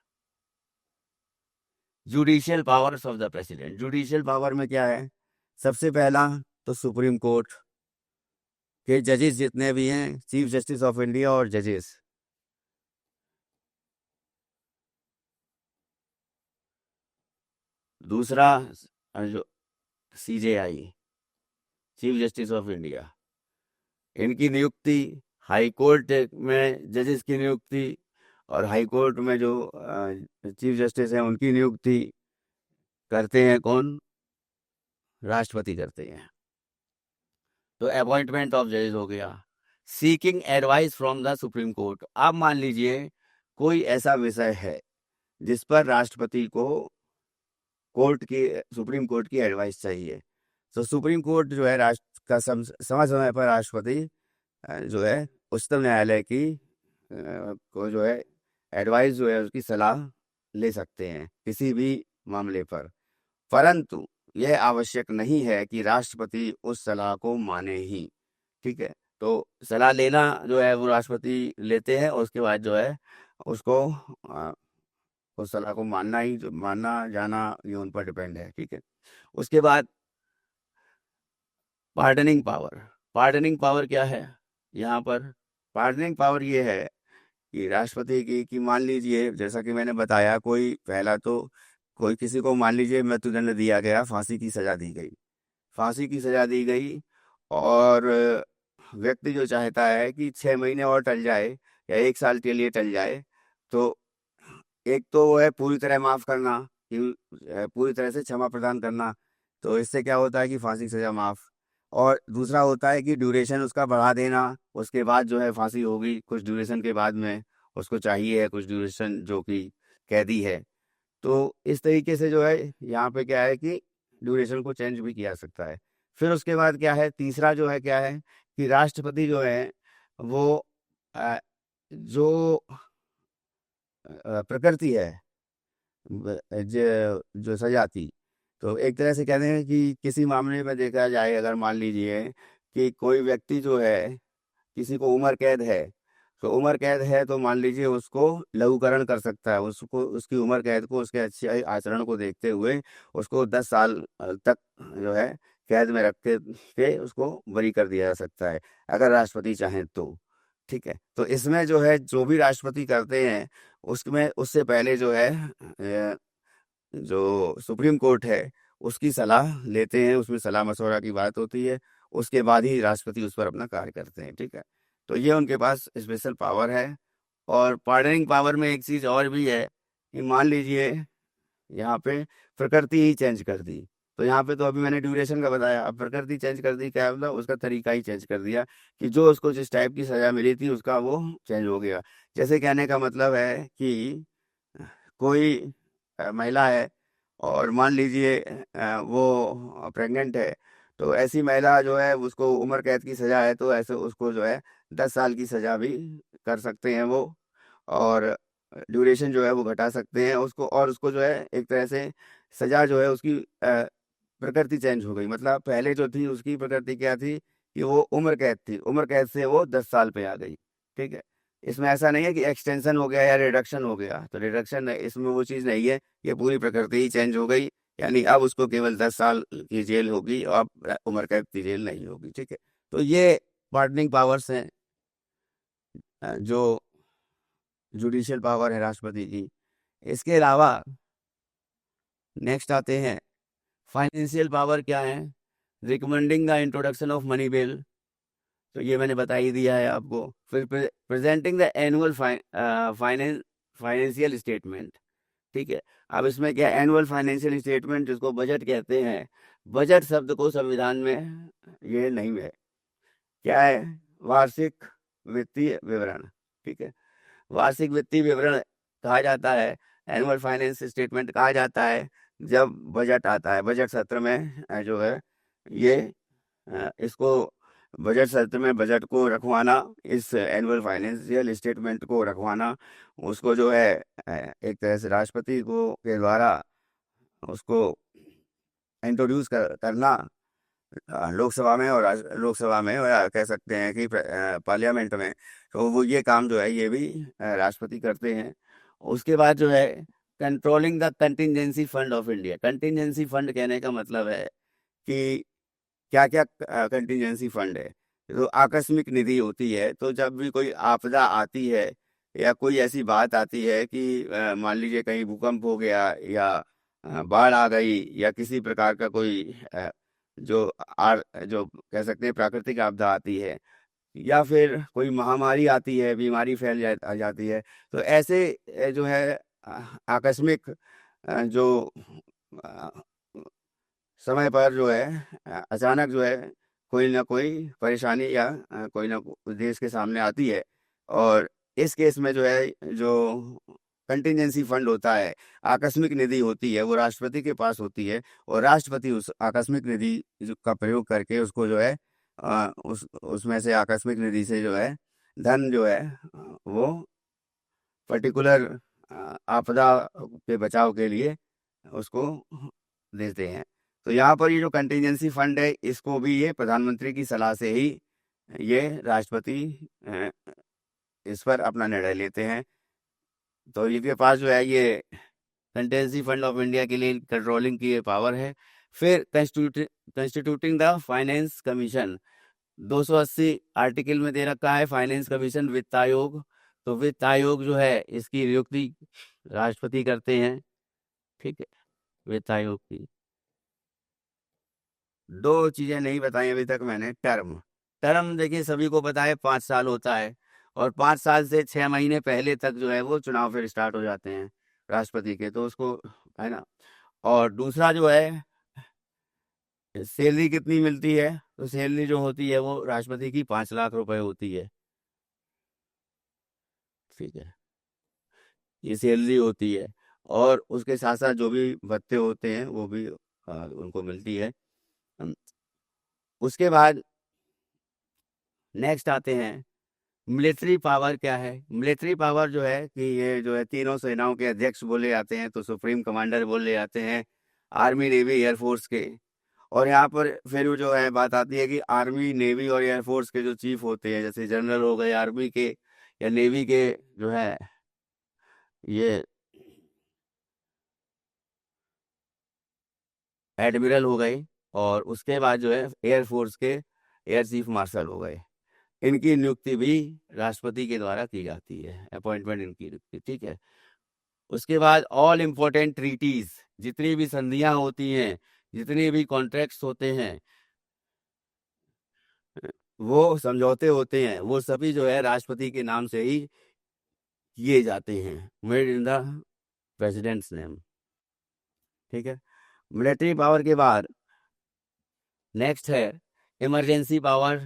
judicial powers of the president. Judicial power में क्या है? सबसे पहला तो सुप्रीम कोर्ट के जजेस जितने भी हैं, चीफ जस्टिस ऑफ इंडिया और जजेस। दूसरा जो CJI, chief justice of India, इनकी नियुक्ति, हाई कोर्ट में जजेस की नियुक्ति, और हाई कोर्ट में जो चीफ जस्टिस हैं उनकी नियुक्ति करते हैं कौन? राष्ट्रपति करते हैं। तो अपॉइंटमेंट ऑफ जजेस हो गया। Seeking advice from the supreme court. अब मान लीजिए कोई ऐसा विषय है जिस पर राष्ट्रपति को कोर्ट की, सुप्रीम कोर्ट की एडवाइस चाहिए, तो सुप्रीम कोर्ट जो है राष्ट्र का समय समय पर राष्ट्रपति जो है उच्चतम न्यायालय की को जो है एडवाइस जो है उसकी सलाह ले सकते हैं किसी भी मामले पर। परंतु यह आवश्यक नहीं है कि राष्ट्रपति उस सलाह को माने ही, ठीक है। तो सलाह लेना जो है वो राष्ट्रपति लेते हैं, और उसके बाद जो है उसको उस सलाह को मानना ही, जो मानना जाना, ये उन पर डिपेंड है, ठीक है। उसके बाद पार्डनिंग पावर। पार्डनिंग पावर क्या है यहाँ पर? पार्डनिंग पावर ये है कि राष्ट्रपति की, कि मान लीजिए जैसा कि मैंने बताया, कोई पहला तो कोई किसी को मान लीजिए मृत्युदंड दिया गया, फांसी की सजा दी गई, फांसी की सजा दी गई, और व्यक्ति जो चाहता है कि 6 महीने और टल जाए या 1 साल के लिए टल जाए, तो एक तो वो है पूरी तरह माफ करना, कि पूरी तरह से क्षमा प्रदान करना। तो इससे क्या होता है कि फांसी की सजा माफ। और दूसरा होता है कि ड्यूरेशन उसका बढ़ा देना, उसके बाद जो है फांसी होगी कुछ ड्यूरेशन के बाद में, उसको चाहिए है कुछ ड्यूरेशन जो कि कैदी है। तो इस तरीके से जो है यहाँ पे क्या है कि ड्यूरेशन को चेंज भी किया जा सकता है। फिर उसके बाद क्या है, तीसरा जो है क्या है कि राष्ट्रपति जो है वो जो प्रकृति है, जो सजा थी, तो एक तरह से कहते हैं कि किसी मामले में देखा जाए, अगर मान लीजिए कि कोई व्यक्ति जो है, किसी को उम्र कैद है, तो उम्र कैद है तो मान लीजिए उसको लघुकरण कर सकता है, उसको उसकी उम्र कैद को उसके अच्छे आचरण को देखते हुए उसको 10 साल तक जो है कैद में रख के उसको बरी कर दिया जा सकता है, अगर राष्ट्रपति चाहें तो, ठीक है। तो इसमें जो है जो भी राष्ट्रपति करते हैं उसमें उससे पहले जो है जो सुप्रीम कोर्ट है उसकी सलाह लेते हैं, उसमें सलाह मशवरा की बात होती है, उसके बाद ही राष्ट्रपति उस पर अपना कार्य करते हैं, ठीक है। तो ये उनके पास स्पेशल पावर है। और पार्डनिंग पावर में एक चीज़ और भी है कि मान लीजिए यहाँ पे प्रकृति ही चेंज कर दी। तो यहाँ पे तो अभी मैंने ड्यूरेशन का बताया, अब प्रकृति चेंज कर दी, क्या मतलब उसका तरीका ही चेंज कर दिया कि जो उसको जिस टाइप की सजा मिली थी उसका वो चेंज हो गया। जैसे कहने का मतलब है कि कोई महिला है और मान लीजिए वो प्रेग्नेंट है, तो ऐसी महिला जो है उसको उम्र कैद की सजा है, तो ऐसे उसको जो है 10 साल की सजा भी कर सकते हैं वो, और ड्यूरेशन जो है वो घटा सकते हैं उसको, और उसको जो है एक तरह से सजा जो है उसकी प्रकृति चेंज हो गई। मतलब पहले जो थी उसकी प्रकृति क्या थी कि वो उम्र कैद थी, उम्र कैद से वो 10 साल पे आ गई। ठीक है, इसमें ऐसा नहीं है कि एक्सटेंशन हो गया या रिडक्शन हो गया, तो रिडक्शन इसमें वो चीज़ नहीं है, ये पूरी प्रकृति ही चेंज हो गई। यानी अब उसको केवल 10 साल की जेल होगी और अब उम्र कैद की जेल नहीं होगी। ठीक है, तो ये पार्डनिंग पावर्स हैं जो जुडिशियल पावर है राष्ट्रपति की। इसके अलावा नेक्स्ट आते हैं फाइनेंशियल पावर क्या है, recommending the introduction of money bill, तो ये मैंने बता ही दिया है आपको। फिर presenting the annual financial statement. ठीक है, अब इसमें क्या, एनुअल फाइनेंशियल स्टेटमेंट जिसको बजट कहते हैं, बजट शब्द को संविधान में ये नहीं है, क्या है, वार्षिक वित्तीय विवरण। ठीक है, वार्षिक वित्तीय विवरण कहा जाता है, एनुअल फाइनेंस स्टेटमेंट कहा जाता है जब बजट आता है। बजट सत्र में जो है ये इसको बजट सत्र में बजट को रखवाना, इस एनुअल फाइनेंशियल स्टेटमेंट को रखवाना, उसको जो है एक तरह से राष्ट्रपति को के द्वारा उसको इंट्रोड्यूस करना लोकसभा में, और लोकसभा में, और कह सकते हैं कि पार्लियामेंट में, तो वो ये काम जो है ये भी राष्ट्रपति करते हैं। उसके बाद जो है controlling the contingency fund of India. Contingency fund कहने का मतलब है कि क्या क्या कंटिजेंसी फंड है, तो आकस्मिक निधि होती है, तो जब भी कोई आपदा आती है या कोई ऐसी बात आती है कि मान लीजिए कहीं भूकंप हो गया या बाढ़ आ गई या किसी प्रकार का कोई जो कह सकते हैं प्राकृतिक आपदा आती है, या फिर कोई महामारी आती है, बीमारी आ जाती है, तो ऐसे जो है आकस्मिक जो अ, समय पर जो है अचानक जो है कोई ना कोई परेशानी या कोई ना कोई देश के सामने आती है, और इस केस में जो है जो कंटिजेंसी फंड होता है, आकस्मिक निधि होती है, वो राष्ट्रपति के पास होती है, और राष्ट्रपति उस आकस्मिक निधि का प्रयोग करके उसको जो है उसमें से आकस्मिक निधि से जो है धन जो है वो पर्टिकुलर आपदा के बचाव के लिए उसको देते हैं। तो यहाँ पर ये जो कंटिजेंसी फंड है, इसको भी ये प्रधानमंत्री की सलाह से ही ये राष्ट्रपति अ, इस पर अपना निर्णय लेते हैं। तो इनके पास जो है ये कंटिजेंसी फंड ऑफ इंडिया के लिए कंट्रोलिंग की ये पावर है। फिर constituting the finance commission, 280 article में दे रखा है फाइनेंस कमीशन, वित्त आयोग। तो वित्त आयोग जो है इसकी नियुक्ति राष्ट्रपति करते हैं। ठीक है, वित्त आयोग की दो चीजें नहीं बताई अभी तक मैंने। टर्म, टर्म देखिए सभी को पता है 5 साल होता है, और 5 साल से 6 महीने पहले तक जो है वो चुनाव फिर स्टार्ट हो जाते हैं राष्ट्रपति के, तो उसको है ना। और दूसरा जो है सैलरी कितनी मिलती है, तो सैलरी जो होती है वो राष्ट्रपति की 5 लाख रुपए होती है। ठीक है, ये सैलरी होती है, और उसके साथ साथ जो भी भत्ते होते हैं वो भी उनको मिलती है। अम, उसके बाद नेक्स्ट आते हैं मिलिट्री पावर क्या है। मिलिट्री पावर जो है कि ये जो है तीनों सेनाओं के अध्यक्ष बोले जाते हैं, तो सुप्रीम कमांडर बोले जाते हैं आर्मी नेवी एयरफोर्स के। और यहाँ पर फिर वो जो है बात आती है कि आर्मी नेवी और एयरफोर्स के जो चीफ होते हैं, जैसे जनरल हो गए आर्मी के या नेवी के, जो है ये एडमिरल हो गए, और उसके बाद जो है एयरफोर्स के एयर चीफ मार्शल हो गए। इनकी नियुक्ति भी राष्ट्रपति के द्वारा की जाती है, अपॉइंटमेंट इनकी नियुक्ति। ठीक है, उसके बाद ऑल इम्पोर्टेंट ट्रीटीज, जितनी भी संधियां होती हैं, जितने भी कॉन्ट्रैक्ट्स होते हैं, वो समझौते होते हैं, वो सभी जो है राष्ट्रपति के नाम से ही किए जाते हैं, made in the president's name. ठीक है। मिलिट्री पावर के बाद नेक्स्ट है इमरजेंसी पावर।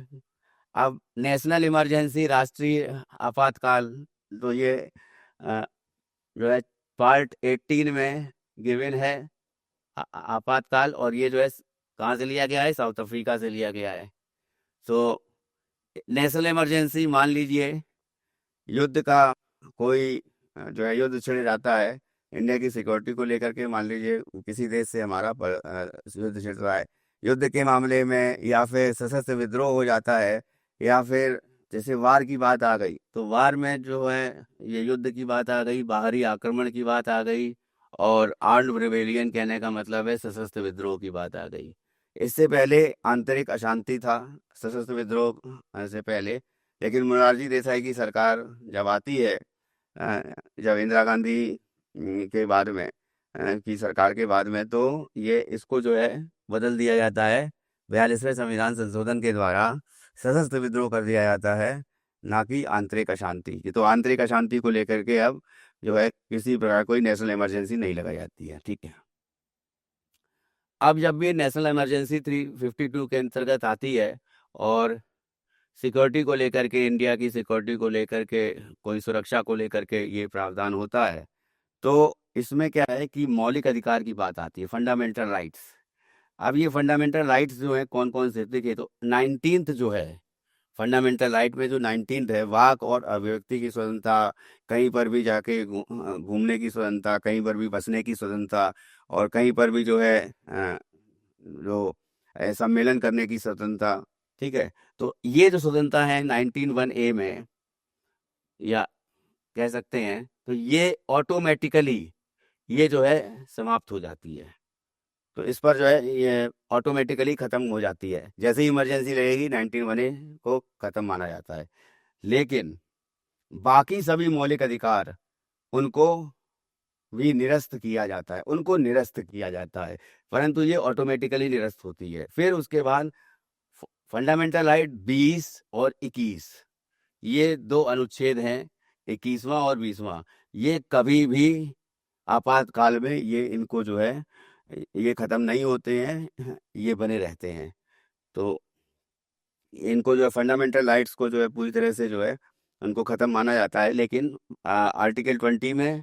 अब नेशनल इमरजेंसी, राष्ट्रीय आपातकाल, तो ये अ, जो है पार्ट 18 में गिवन है आपातकाल, और ये जो है कहाँ से लिया गया है, साउथ अफ्रीका से लिया गया है। तो नेशनल इमरजेंसी, मान लीजिए युद्ध का कोई जो है युद्ध छिड़ जाता है इंडिया की सिक्योरिटी को लेकर के, मान लीजिए किसी देश से हमारा युद्ध छिड़ रहा है, युद्ध के मामले में, या फिर सशस्त्र विद्रोह हो जाता है, या फिर जैसे वार की बात आ गई, तो वार में जो है ये युद्ध की बात आ गई, बाहरी आक्रमण की बात आ गई, और आर्म्ड रिबेलियन कहने का मतलब है सशस्त्र विद्रोह की बात आ गई। इससे पहले आंतरिक अशांति था, सशस्त्र विद्रोह से पहले। लेकिन मोरारजी देसाई की सरकार जब आती है, जब इंदिरा गांधी के बाद में की सरकार के बाद में, तो ये इसको जो है बदल दिया जाता है, 42वें संविधान संशोधन के द्वारा सशस्त्र विद्रोह कर दिया जाता है, ना कि आंतरिक अशांति। ये तो आंतरिक अशांति को लेकर के अब जो है किसी प्रकार कोई नेशनल इमरजेंसी नहीं लगाई जाती है, ठीक है। अब जब भी नेशनल इमरजेंसी 352 के अंतर्गत आती है, और सिक्योरिटी को लेकर के, इंडिया की सिक्योरिटी को लेकर के, कोई सुरक्षा को लेकर के ये प्रावधान होता है, तो इसमें क्या है कि मौलिक अधिकार की बात आती है, फंडामेंटल राइट्स। अब ये फंडामेंटल राइट्स जो है कौन कौन से, देखिए, तो 19th जो है फंडामेंटल राइट में, जो 19th है, वाक और अभिव्यक्ति की स्वतंत्रता, कहीं पर भी जाके घूमने की स्वतंत्रता, कहीं पर भी बसने की स्वतंत्रता, और कहीं पर भी जो है जो सम्मेलन करने की स्वतंत्रता, ठीक है। तो ये जो स्वतंत्रता है 19(1)(a) में, या कह सकते हैं, तो ये ऑटोमेटिकली ये जो है समाप्त हो जाती है। तो इस पर जो है ये ऑटोमेटिकली खत्म हो जाती है, जैसे ही इमरजेंसी रहेगी 19(1)(a) को खत्म माना जाता है। लेकिन बाकी सभी मौलिक अधिकार, उनको भी निरस्त किया जाता है, उनको निरस्त किया जाता है, परंतु ये ऑटोमेटिकली निरस्त होती है। फिर उसके बाद फंडामेंटल राइट 20 और 21, ये दो अनुच्छेद हैं, 21वां और 20वां। ये कभी भी आपातकाल में ये इनको जो है ये खत्म नहीं होते हैं, ये बने रहते हैं। तो इनको जो है फंडामेंटल राइट्स को जो है पूरी तरह से जो है उनको खत्म माना जाता है, लेकिन आर्टिकल 20 में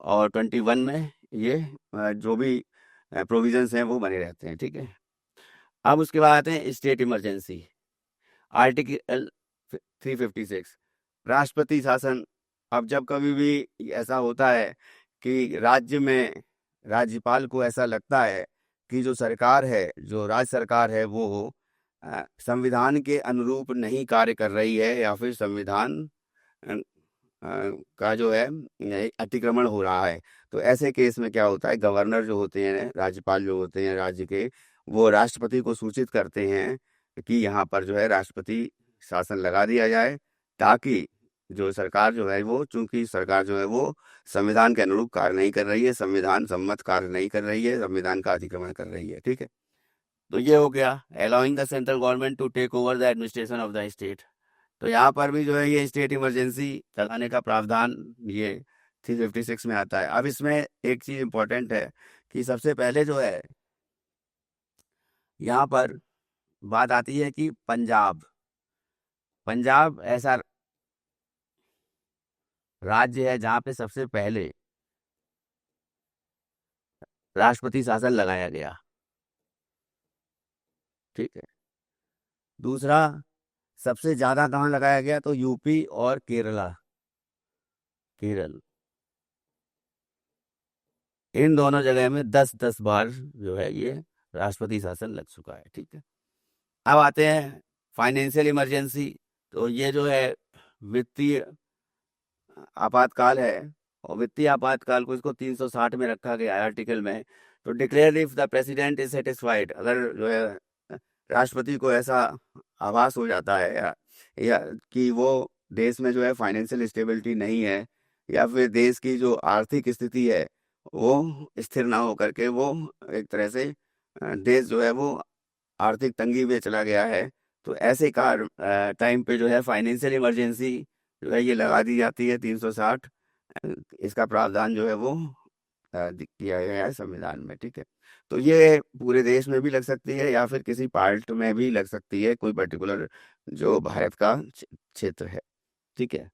और 21 में ये जो भी प्रोविजंस हैं वो बने रहते हैं, ठीक है। अब उसके बाद आते हैं स्टेट इमरजेंसी, आर्टिकल 356, राष्ट्रपति शासन। अब जब कभी भी ऐसा होता है कि राज्य में राज्यपाल को ऐसा लगता है कि जो सरकार है, जो राज्य सरकार है, वो संविधान के अनुरूप नहीं कार्य कर रही है, या फिर संविधान का जो है अतिक्रमण हो रहा है, तो ऐसे केस में क्या होता है, गवर्नर जो होते हैं, राज्यपाल जो होते हैं राज्य के, वो राष्ट्रपति को सूचित करते हैं कि यहाँ पर जो है राष्ट्रपति शासन लगा दिया जाए, ताकि जो सरकार जो है वो, चूंकि सरकार जो है वो संविधान के अनुरूप कार्य नहीं कर रही है, संविधान सम्मत कार्य नहीं कर रही है, संविधान का अतिक्रमण कर रही है, ठीक है। तो ये हो गया allowing the central government to take over the administration of the state. तो यहाँ पर भी जो है ये स्टेट इमरजेंसी चलाने का प्रावधान ये 356 में आता है। अब इसमें एक चीज इम्पोर्टेंट है कि सबसे पहले जो है यहाँ पर बात आती है कि पंजाब, पंजाब ऐसा राज्य है जहाँ पे सबसे पहले राष्ट्रपति शासन लगाया गया, ठीक है। दूसरा, सबसे ज्यादा कहाँ लगाया गया, तो यूपी और केरला, केरल, इन दोनों जगह में 10-10 बार जो है ये राष्ट्रपति शासन लग चुका है, ठीक है। अब आते हैं फाइनेंशियल इमरजेंसी। तो ये जो है वित्तीय आपातकाल है, और वित्तीय आपातकाल को इसको 360 में रखा गया है आर्टिकल में। तो declare if the president is satisfied, अगर जो है राष्ट्रपति को ऐसा आभास हो जाता है या कि वो देश में जो है फाइनेंशियल स्टेबिलिटी नहीं है, या फिर देश की जो आर्थिक स्थिति है वो स्थिर ना हो करके वो एक तरह से देश जो है वो आर्थिक तंगी में चला गया है, तो ऐसे कार टाइम पे जो है फाइनेंशियल इमरजेंसी जो है ये लगा दी जाती है 360। इसका प्रावधान जो है वो किया गया है संविधान में, ठीक है। तो ये पूरे देश में भी लग सकती है या फिर किसी पार्ट में भी लग सकती है, कोई पर्टिकुलर जो भारत का क्षेत्र है, ठीक है।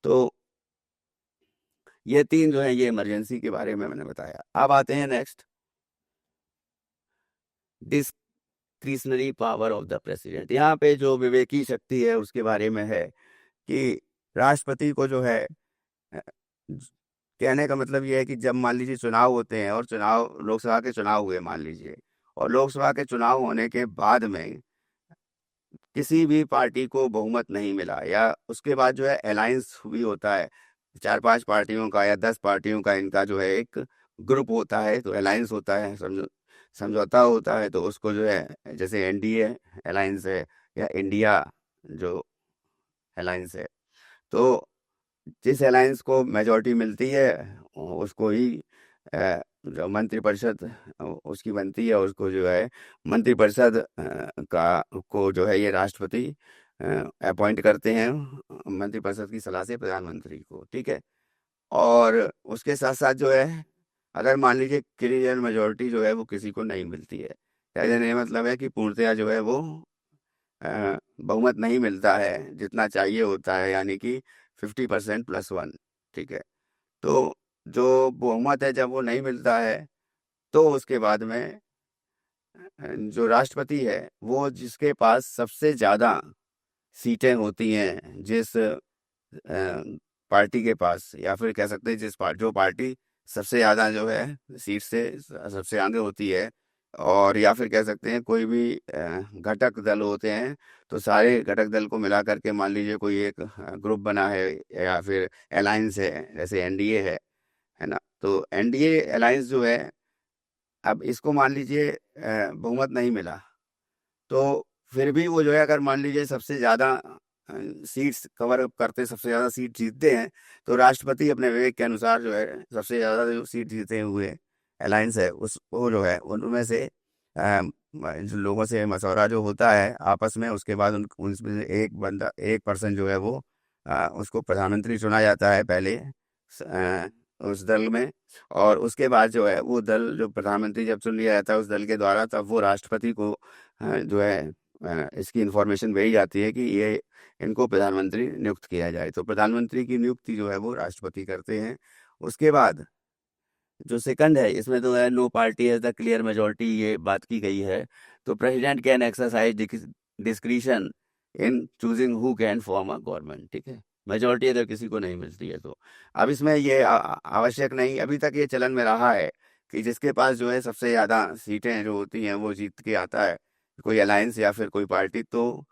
तो ये तीन जो है ये इमरजेंसी के बारे में मैंने बताया। अब आते हैं next, discretionary power of the president. यहाँ पे जो विवेकी शक्ति है उसके बारे में है कि राष्ट्रपति को जो है अ, कहने का मतलब ये है कि जब मान लीजिए चुनाव होते हैं, और चुनाव लोकसभा के चुनाव हुए मान लीजिए, और लोकसभा के चुनाव होने के बाद में किसी भी पार्टी को बहुमत नहीं मिला, या उसके बाद जो है अलायंस भी होता है, 4-5 पार्टियों का या 10 पार्टियों का इनका जो है एक ग्रुप होता है, तो अलायंस होता है, समझौता होता है, तो उसको जो है जैसे एनडीए अलायंस है या इंडिया जो अलायंस है, तो जिस अलायंस को मेजोरिटी मिलती है उसको ही जो मंत्रिपरिषद उसकी बनती है, उसको जो है मंत्रिपरिषद का को जो है ये राष्ट्रपति अपॉइंट करते हैं मंत्रिपरिषद की सलाह से प्रधानमंत्री को, ठीक है। और उसके साथ साथ जो है अगर मान लीजिए क्लियर मेजोरिटी जो है वो किसी को नहीं मिलती है, कहने का मतलब है कि पूर्णतया जो है वो बहुमत नहीं मिलता है जितना चाहिए होता है, यानी कि 50% +1, ठीक है। तो जो बहुमत है जब वो नहीं मिलता है, तो उसके बाद में जो राष्ट्रपति है वो जिसके पास सबसे ज्यादा सीटें होती हैं, जिस पार्टी के पास, या फिर कह सकते हैं जो पार्टी सबसे ज्यादा जो है सीट से सबसे आगे होती है, और या फिर कह सकते हैं कोई भी घटक दल होते हैं, तो सारे घटक दल को मिला करके मान लीजिए कोई एक ग्रुप बना है या फिर अलायंस है, जैसे एनडीए है ना। तो एनडीए अलायंस जो है, अब इसको मान लीजिए बहुमत नहीं मिला, तो फिर भी वो जो है अगर मान लीजिए सबसे ज्यादा सीट्स कवर अप करते, सबसे ज्यादा सीट जीतते हैं, तो राष्ट्रपति अपने विवेक के अनुसार जो है सबसे ज्यादा जो सीट जीते हुए अलायंस है उसको जो है उनमें से जो लोगों से मशवरा जो होता है आपस में, उसके बाद उनमें से एक बंदा, एक पर्सन जो है वो उसको प्रधानमंत्री चुना जाता है पहले उस दल में, और उसके बाद जो है वो दल जो प्रधानमंत्री जब चुन लिया जाता है उस दल के द्वारा, तब वो राष्ट्रपति को जो है इसकी इंफॉर्मेशन भेजी जाती है कि ये इनको प्रधानमंत्री नियुक्त किया जाए। तो प्रधानमंत्री की नियुक्ति जो है वो राष्ट्रपति करते हैं। उसके बाद जो सेकंड है, इसमें तो है no party has the clear majority, ये बात की गई है। तो president can exercise discretion in choosing who can form a government, ठीक है। मेजोरिटी अगर किसी को नहीं मिलती है तो अब इसमें ये आवश्यक नहीं, अभी तक ये चलन में रहा है कि जिसके पास जो है सबसे ज्यादा सीटें जो होती हैं वो जीत के आता है, कोई अलायंस या फिर कोई पार्टी, तो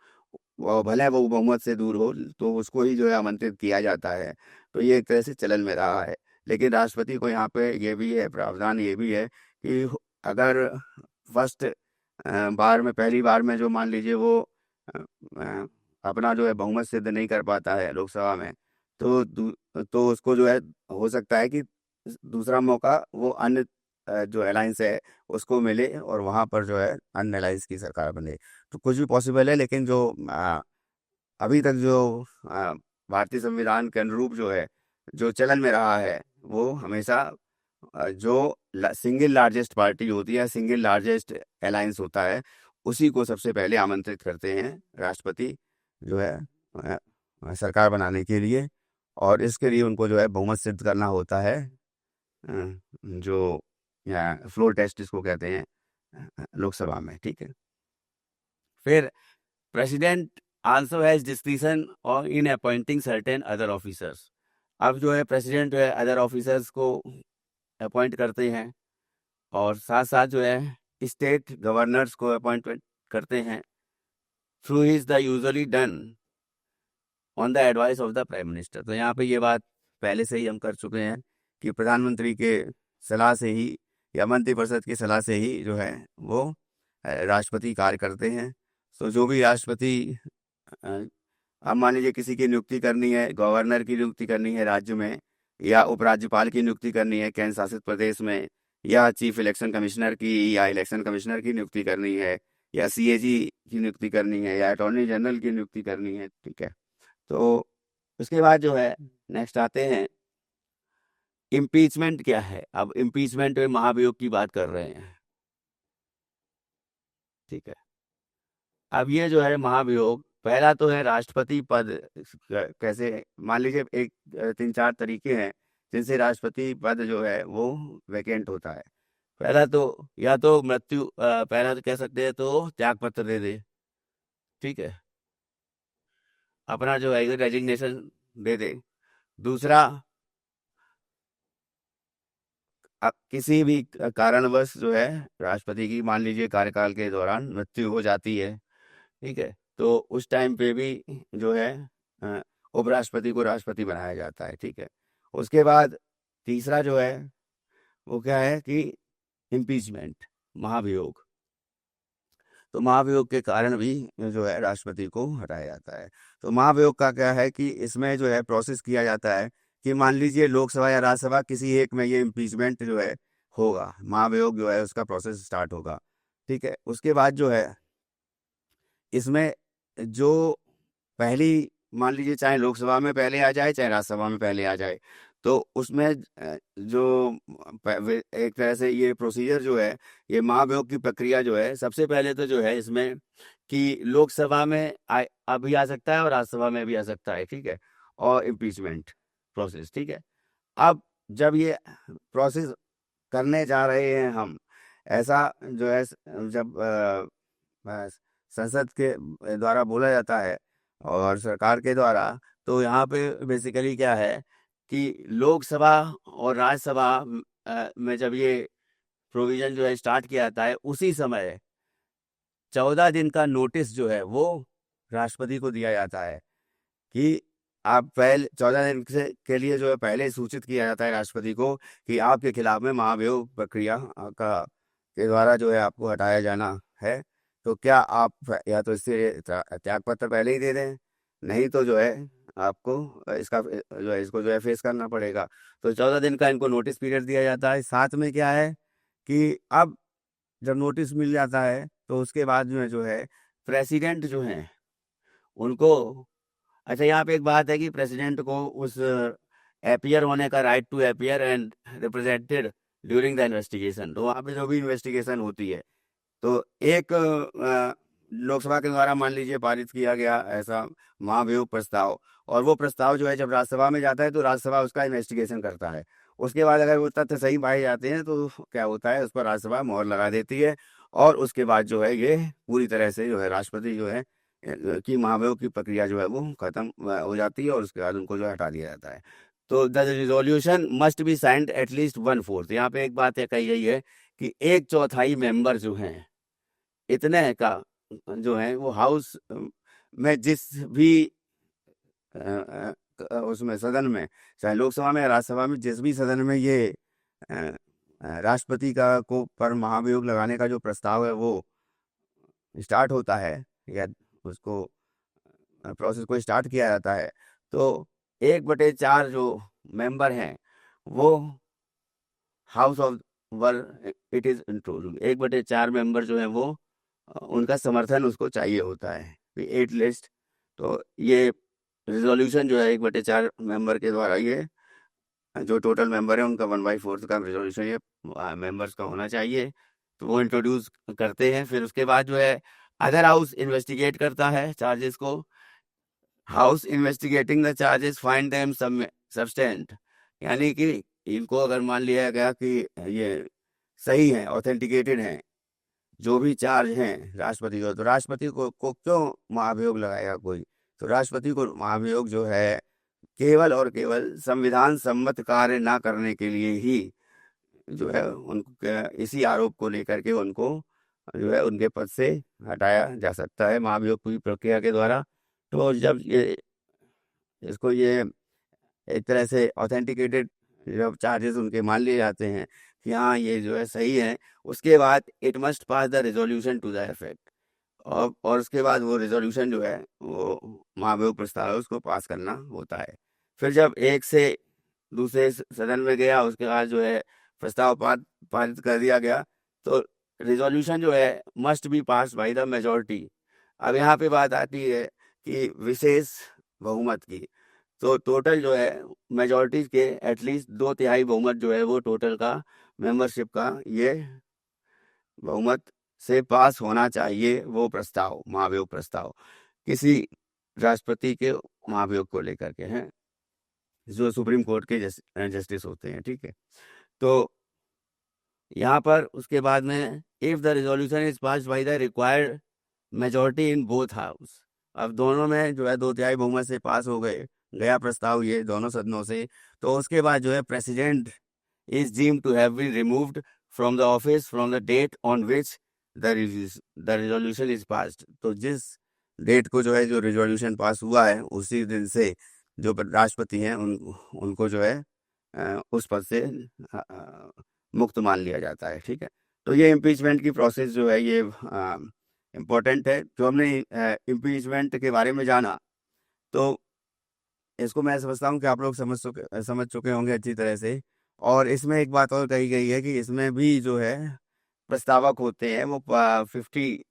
वो भले वो बहुमत से दूर हो तो उसको ही जो है आमंत्रित किया जाता है। तो ये एक तरह से चलन में रहा है। लेकिन राष्ट्रपति को यहाँ पे ये भी है, प्रावधान ये भी है कि अगर फर्स्ट बार में, पहली बार में जो मान लीजिए वो अपना जो है बहुमत सिद्ध नहीं कर पाता है लोकसभा में, तो तो उसको जो है हो सकता है कि दूसरा मौका वो अन्य जो अलायंस है उसको मिले, और वहां पर जो है अन्य अलायंस की सरकार बने। तो कुछ भी पॉसिबल है, लेकिन जो अभी तक जो भारतीय संविधान के अनुरूप जो है जो चलन में रहा है वो हमेशा जो सिंगल लार्जेस्ट पार्टी होती है, सिंगल लार्जेस्ट अलायंस होता है, उसी को सबसे पहले आमंत्रित करते हैं राष्ट्रपति जो है सरकार बनाने के लिए, और इसके लिए उनको जो है बहुमत सिद्ध करना होता है, जो या फ्लोर टेस्ट इसको कहते हैं लोकसभा में, ठीक है। फिर प्रेसिडेंट आल्सो हैज डिस्क्रिशन और इन अपॉइंटिंग सर्टेन अदर ऑफिसर्स। अब जो है प्रेसिडेंट जो है अदर ऑफिसर्स को अपॉइंट करते हैं, और साथ साथ जो है स्टेट गवर्नर्स को अपॉइंटमेंट करते हैं, through is the usually done on the advice of the prime minister. तो यहाँ पे ये बात पहले से ही हम कर चुके हैं कि प्रधानमंत्री के सलाह से ही या मंत्रिपरिषद की सलाह से ही जो है वो राष्ट्रपति कार्य करते हैं। तो जो भी राष्ट्रपति अब मान लीजिए किसी की नियुक्ति करनी है, गवर्नर की नियुक्ति करनी है राज्य में, या उपराज्यपाल की नियुक्ति करनी है केंद्र शासित प्रदेश में, या चीफ इलेक्शन कमिश्नर की या इलेक्शन कमिश्नर की नियुक्ति करनी है, या सीएजी की नियुक्ति करनी है, या अटॉर्नी जनरल की नियुक्ति करनी है, ठीक है। तो उसके बाद जो है नेक्स्ट आते हैं इम्पीचमेंट क्या है? अब इम्पीचमेंट में महाभियोग की बात कर रहे हैं, ठीक है। अब ये जो है महाभियोग, पहला तो है राष्ट्रपति पद। कैसे, मान लीजिए एक 3-4 तरीके हैं जिनसे राष्ट्रपति पद जो है वो वैकेंट होता है। पहला तो, या तो मृत्यु, पहला तो कह सकते हैं तो त्याग पत्र दे दे, ठीक है, अपना जो है रेजिग्नेशन दे दे। दूसरा, किसी भी कारणवश जो है राष्ट्रपति की मान लीजिए कार्यकाल के दौरान मृत्यु हो जाती है, ठीक है, तो उस टाइम पे भी जो है अ, उपराष्ट्रपति को राष्ट्रपति बनाया जाता है, ठीक है। उसके बाद तीसरा जो है वो क्या है कि इम्पीचमेंट, महाभियोग। तो महाभियोग के कारण भी जो है राष्ट्रपति को हटाया जाता है। तो महाभियोग का क्या है कि इसमें जो है प्रोसेस किया जाता है कि मान लीजिए लोकसभा या राज्यसभा किसी एक में ये इम्पीचमेंट जो है होगा, महाभियोग जो है उसका प्रोसेस स्टार्ट होगा, ठीक है। उसके बाद जो है इसमें जो पहली, मान लीजिए चाहे लोकसभा में पहले आ जाए चाहे राज्यसभा में पहले आ जाए, तो उसमें जो एक तरह से ये प्रोसीजर जो है, ये महाभियोग की प्रक्रिया जो है, सबसे पहले तो जो है इसमें कि लोकसभा में अभी आ सकता है और राज्यसभा में भी आ सकता है, ठीक है, और इम्पीचमेंट प्रोसेस, ठीक है। अब जब ये प्रोसेस करने जा रहे हैं हम, ऐसा जो है जब संसद के द्वारा बोला जाता है और सरकार के द्वारा, तो यहाँ पे बेसिकली क्या है कि लोकसभा और राज्यसभा में जब ये प्रोविजन जो है स्टार्ट किया जाता है, उसी समय 14 दिन का नोटिस जो है वो राष्ट्रपति को दिया जाता है कि आप पहले 14 दिन के लिए जो है पहले सूचित किया जाता है राष्ट्रपति को कि आपके खिलाफ में महाभियोग प्रक्रिया का के द्वारा जो है आपको हटाया जाना है। तो क्या आप या तो इससे त्याग पत्र पहले ही दे दें, नहीं तो जो है आपको इसका जो है इसको जो है फेस करना पड़ेगा। तो 14 दिन का इनको नोटिस पीरियड दिया जाता है। साथ में क्या है कि अब जब नोटिस मिल जाता है तो उसके बाद जो है प्रेसिडेंट जो है उनको, अच्छा यहाँ पे एक बात है कि प्रेसिडेंट को उस एपियर होने का right to appear and represented during the investigation. तो वहाँ पे जो भी इन्वेस्टिगेशन होती है, तो एक लोकसभा के द्वारा मान लीजिए पारित किया गया ऐसा महाभियोग प्रस्ताव, और वो प्रस्ताव जो है जब राज्यसभा में जाता है तो राज्यसभा उसका इन्वेस्टिगेशन करता है। उसके बाद अगर वो तथ्य सही पाए जाते हैं तो क्या होता है, उस पर राज्यसभा मोहर लगा देती है, और उसके बाद जो है ये पूरी तरह से जो है राष्ट्रपति जो है की महाभियोग की प्रक्रिया जो है वो खत्म हो जाती है, और उसके बाद उनको जो है हटा दिया जाता है। तो the resolution must be signed at least 1/4। यहाँ पे एक बात है कही गई है कि 1/4 मेंबर जो हैं, इतने का जो है वो हाउस में जिस भी उसमें सदन में, चाहे लोकसभा में या राज्यसभा में, जिस भी सदन में ये राष्ट्रपति का को पर महाभियोग लगाने का जो प्रस्ताव है वो स्टार्ट होता है, या उसको प्रोसेस को स्टार्ट किया जाता है, तो 1/4 जो मेंबर हैं वो house of were it is include, 1/4 member जो है वो उनका समर्थन उसको चाहिए होता है, एट लिस्ट। तो ये रिजोल्यूशन जो है 1/4 मेंबर के द्वारा, ये जो टोटल मेंबर है उनका 1/4 का रिजोल्यूशन ये मेंबर्स का होना चाहिए। तो वो इंट्रोड्यूस करते हैं। फिर उसके बाद जो है अदर हाउस इन्वेस्टिगेट करता है चार्जेस को। House investigating the charges find them substantiated, यानी कि इनको अगर मान लिया गया कि ये सही है, ऑथेंटिकेटेड है जो भी चार्ज हैं राष्ट्रपति को, तो राष्ट्रपति को क्यों महाभियोग लगाएगा कोई? तो राष्ट्रपति को महाभियोग जो है केवल और केवल संविधान सम्मत कार्य ना करने के लिए ही जो है उनको इसी आरोप को लेकर के उनको जो है उनके पद से हटाया जा सकता है महाभियोग की प्रक्रिया के द्वारा। तो जब ये इसको ये एक तरह से ऑथेंटिकेटेड जब चार्जेस उनके मान लिए जाते हैं कि हाँ ये जो है सही है, उसके बाद it must pass the resolution to the effect, और उसके बाद वो रेजोल्यूशन जो है वो महाभियोग प्रस्ताव है उसको पास करना होता है। फिर जब एक से दूसरे सदन में गया, उसके बाद जो है प्रस्ताव पारित कर दिया गया, तो रिजोल्यूशन जो है must be pass by the majority. अब यहाँ पे बात आती है कि विशेष बहुमत की। तो टोटल जो है मेजॉरिटी के एटलीस्ट 2/3 बहुमत जो है वो टोटल का मेंबरशिप का ये बहुमत से पास होना चाहिए वो प्रस्ताव, महाभियोग प्रस्ताव, किसी राष्ट्रपति के महाभियोग को लेकर के हैं, जो सुप्रीम कोर्ट के जस्टिस होते हैं, ठीक है। तो यहाँ पर उसके बाद में if the resolution is passed by the required majority in both house, अब दोनों में जो है 2/3 बहुमत से पास हो गया प्रस्ताव ये दोनों सदनों से, तो उसके बाद जो है president is deemed to have been removed from the office from the date on which the resolution is passed। तो जिस डेट को जो है जो रिजोल्यूशन पास हुआ है उसी दिन से जो राष्ट्रपति हैं उनको जो है उस पद से मुक्त मान लिया जाता है, ठीक है। तो ये इम्पीचमेंट की प्रोसेस जो है ये इम्पोर्टेंट है। जो हमने इम्पीचमेंट के बारे में जाना, तो इसको मैं समझता हूँ कि आप लोग समझ चुके होंगे अच्छी तरह से। और इसमें एक बात और कही गई है कि इसमें भी जो है प्रस्तावक होते हैं वो 50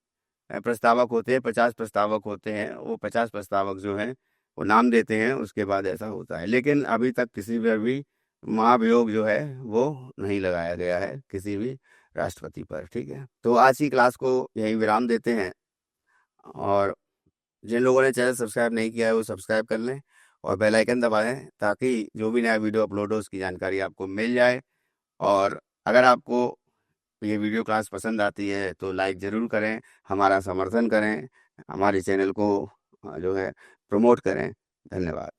प्रस्तावक होते हैं, 50 प्रस्तावक होते हैं, वो 50 प्रस्तावक जो हैं वो नाम देते हैं, उसके बाद ऐसा होता है। लेकिन अभी तक किसी पर भी महाभियोग जो है वो नहीं लगाया गया है किसी भी राष्ट्रपति पर, ठीक है। तो आज की क्लास को यही विराम देते हैं, और जिन लोगों ने चैनल सब्सक्राइब नहीं किया है वो सब्सक्राइब कर लें और बेल आइकन दबाएं, ताकि जो भी नया वीडियो अपलोड हो उसकी जानकारी आपको मिल जाए। और अगर आपको ये वीडियो क्लास पसंद आती है तो लाइक ज़रूर करें, हमारा समर्थन करें, हमारे चैनल को जो है प्रमोट करें। धन्यवाद।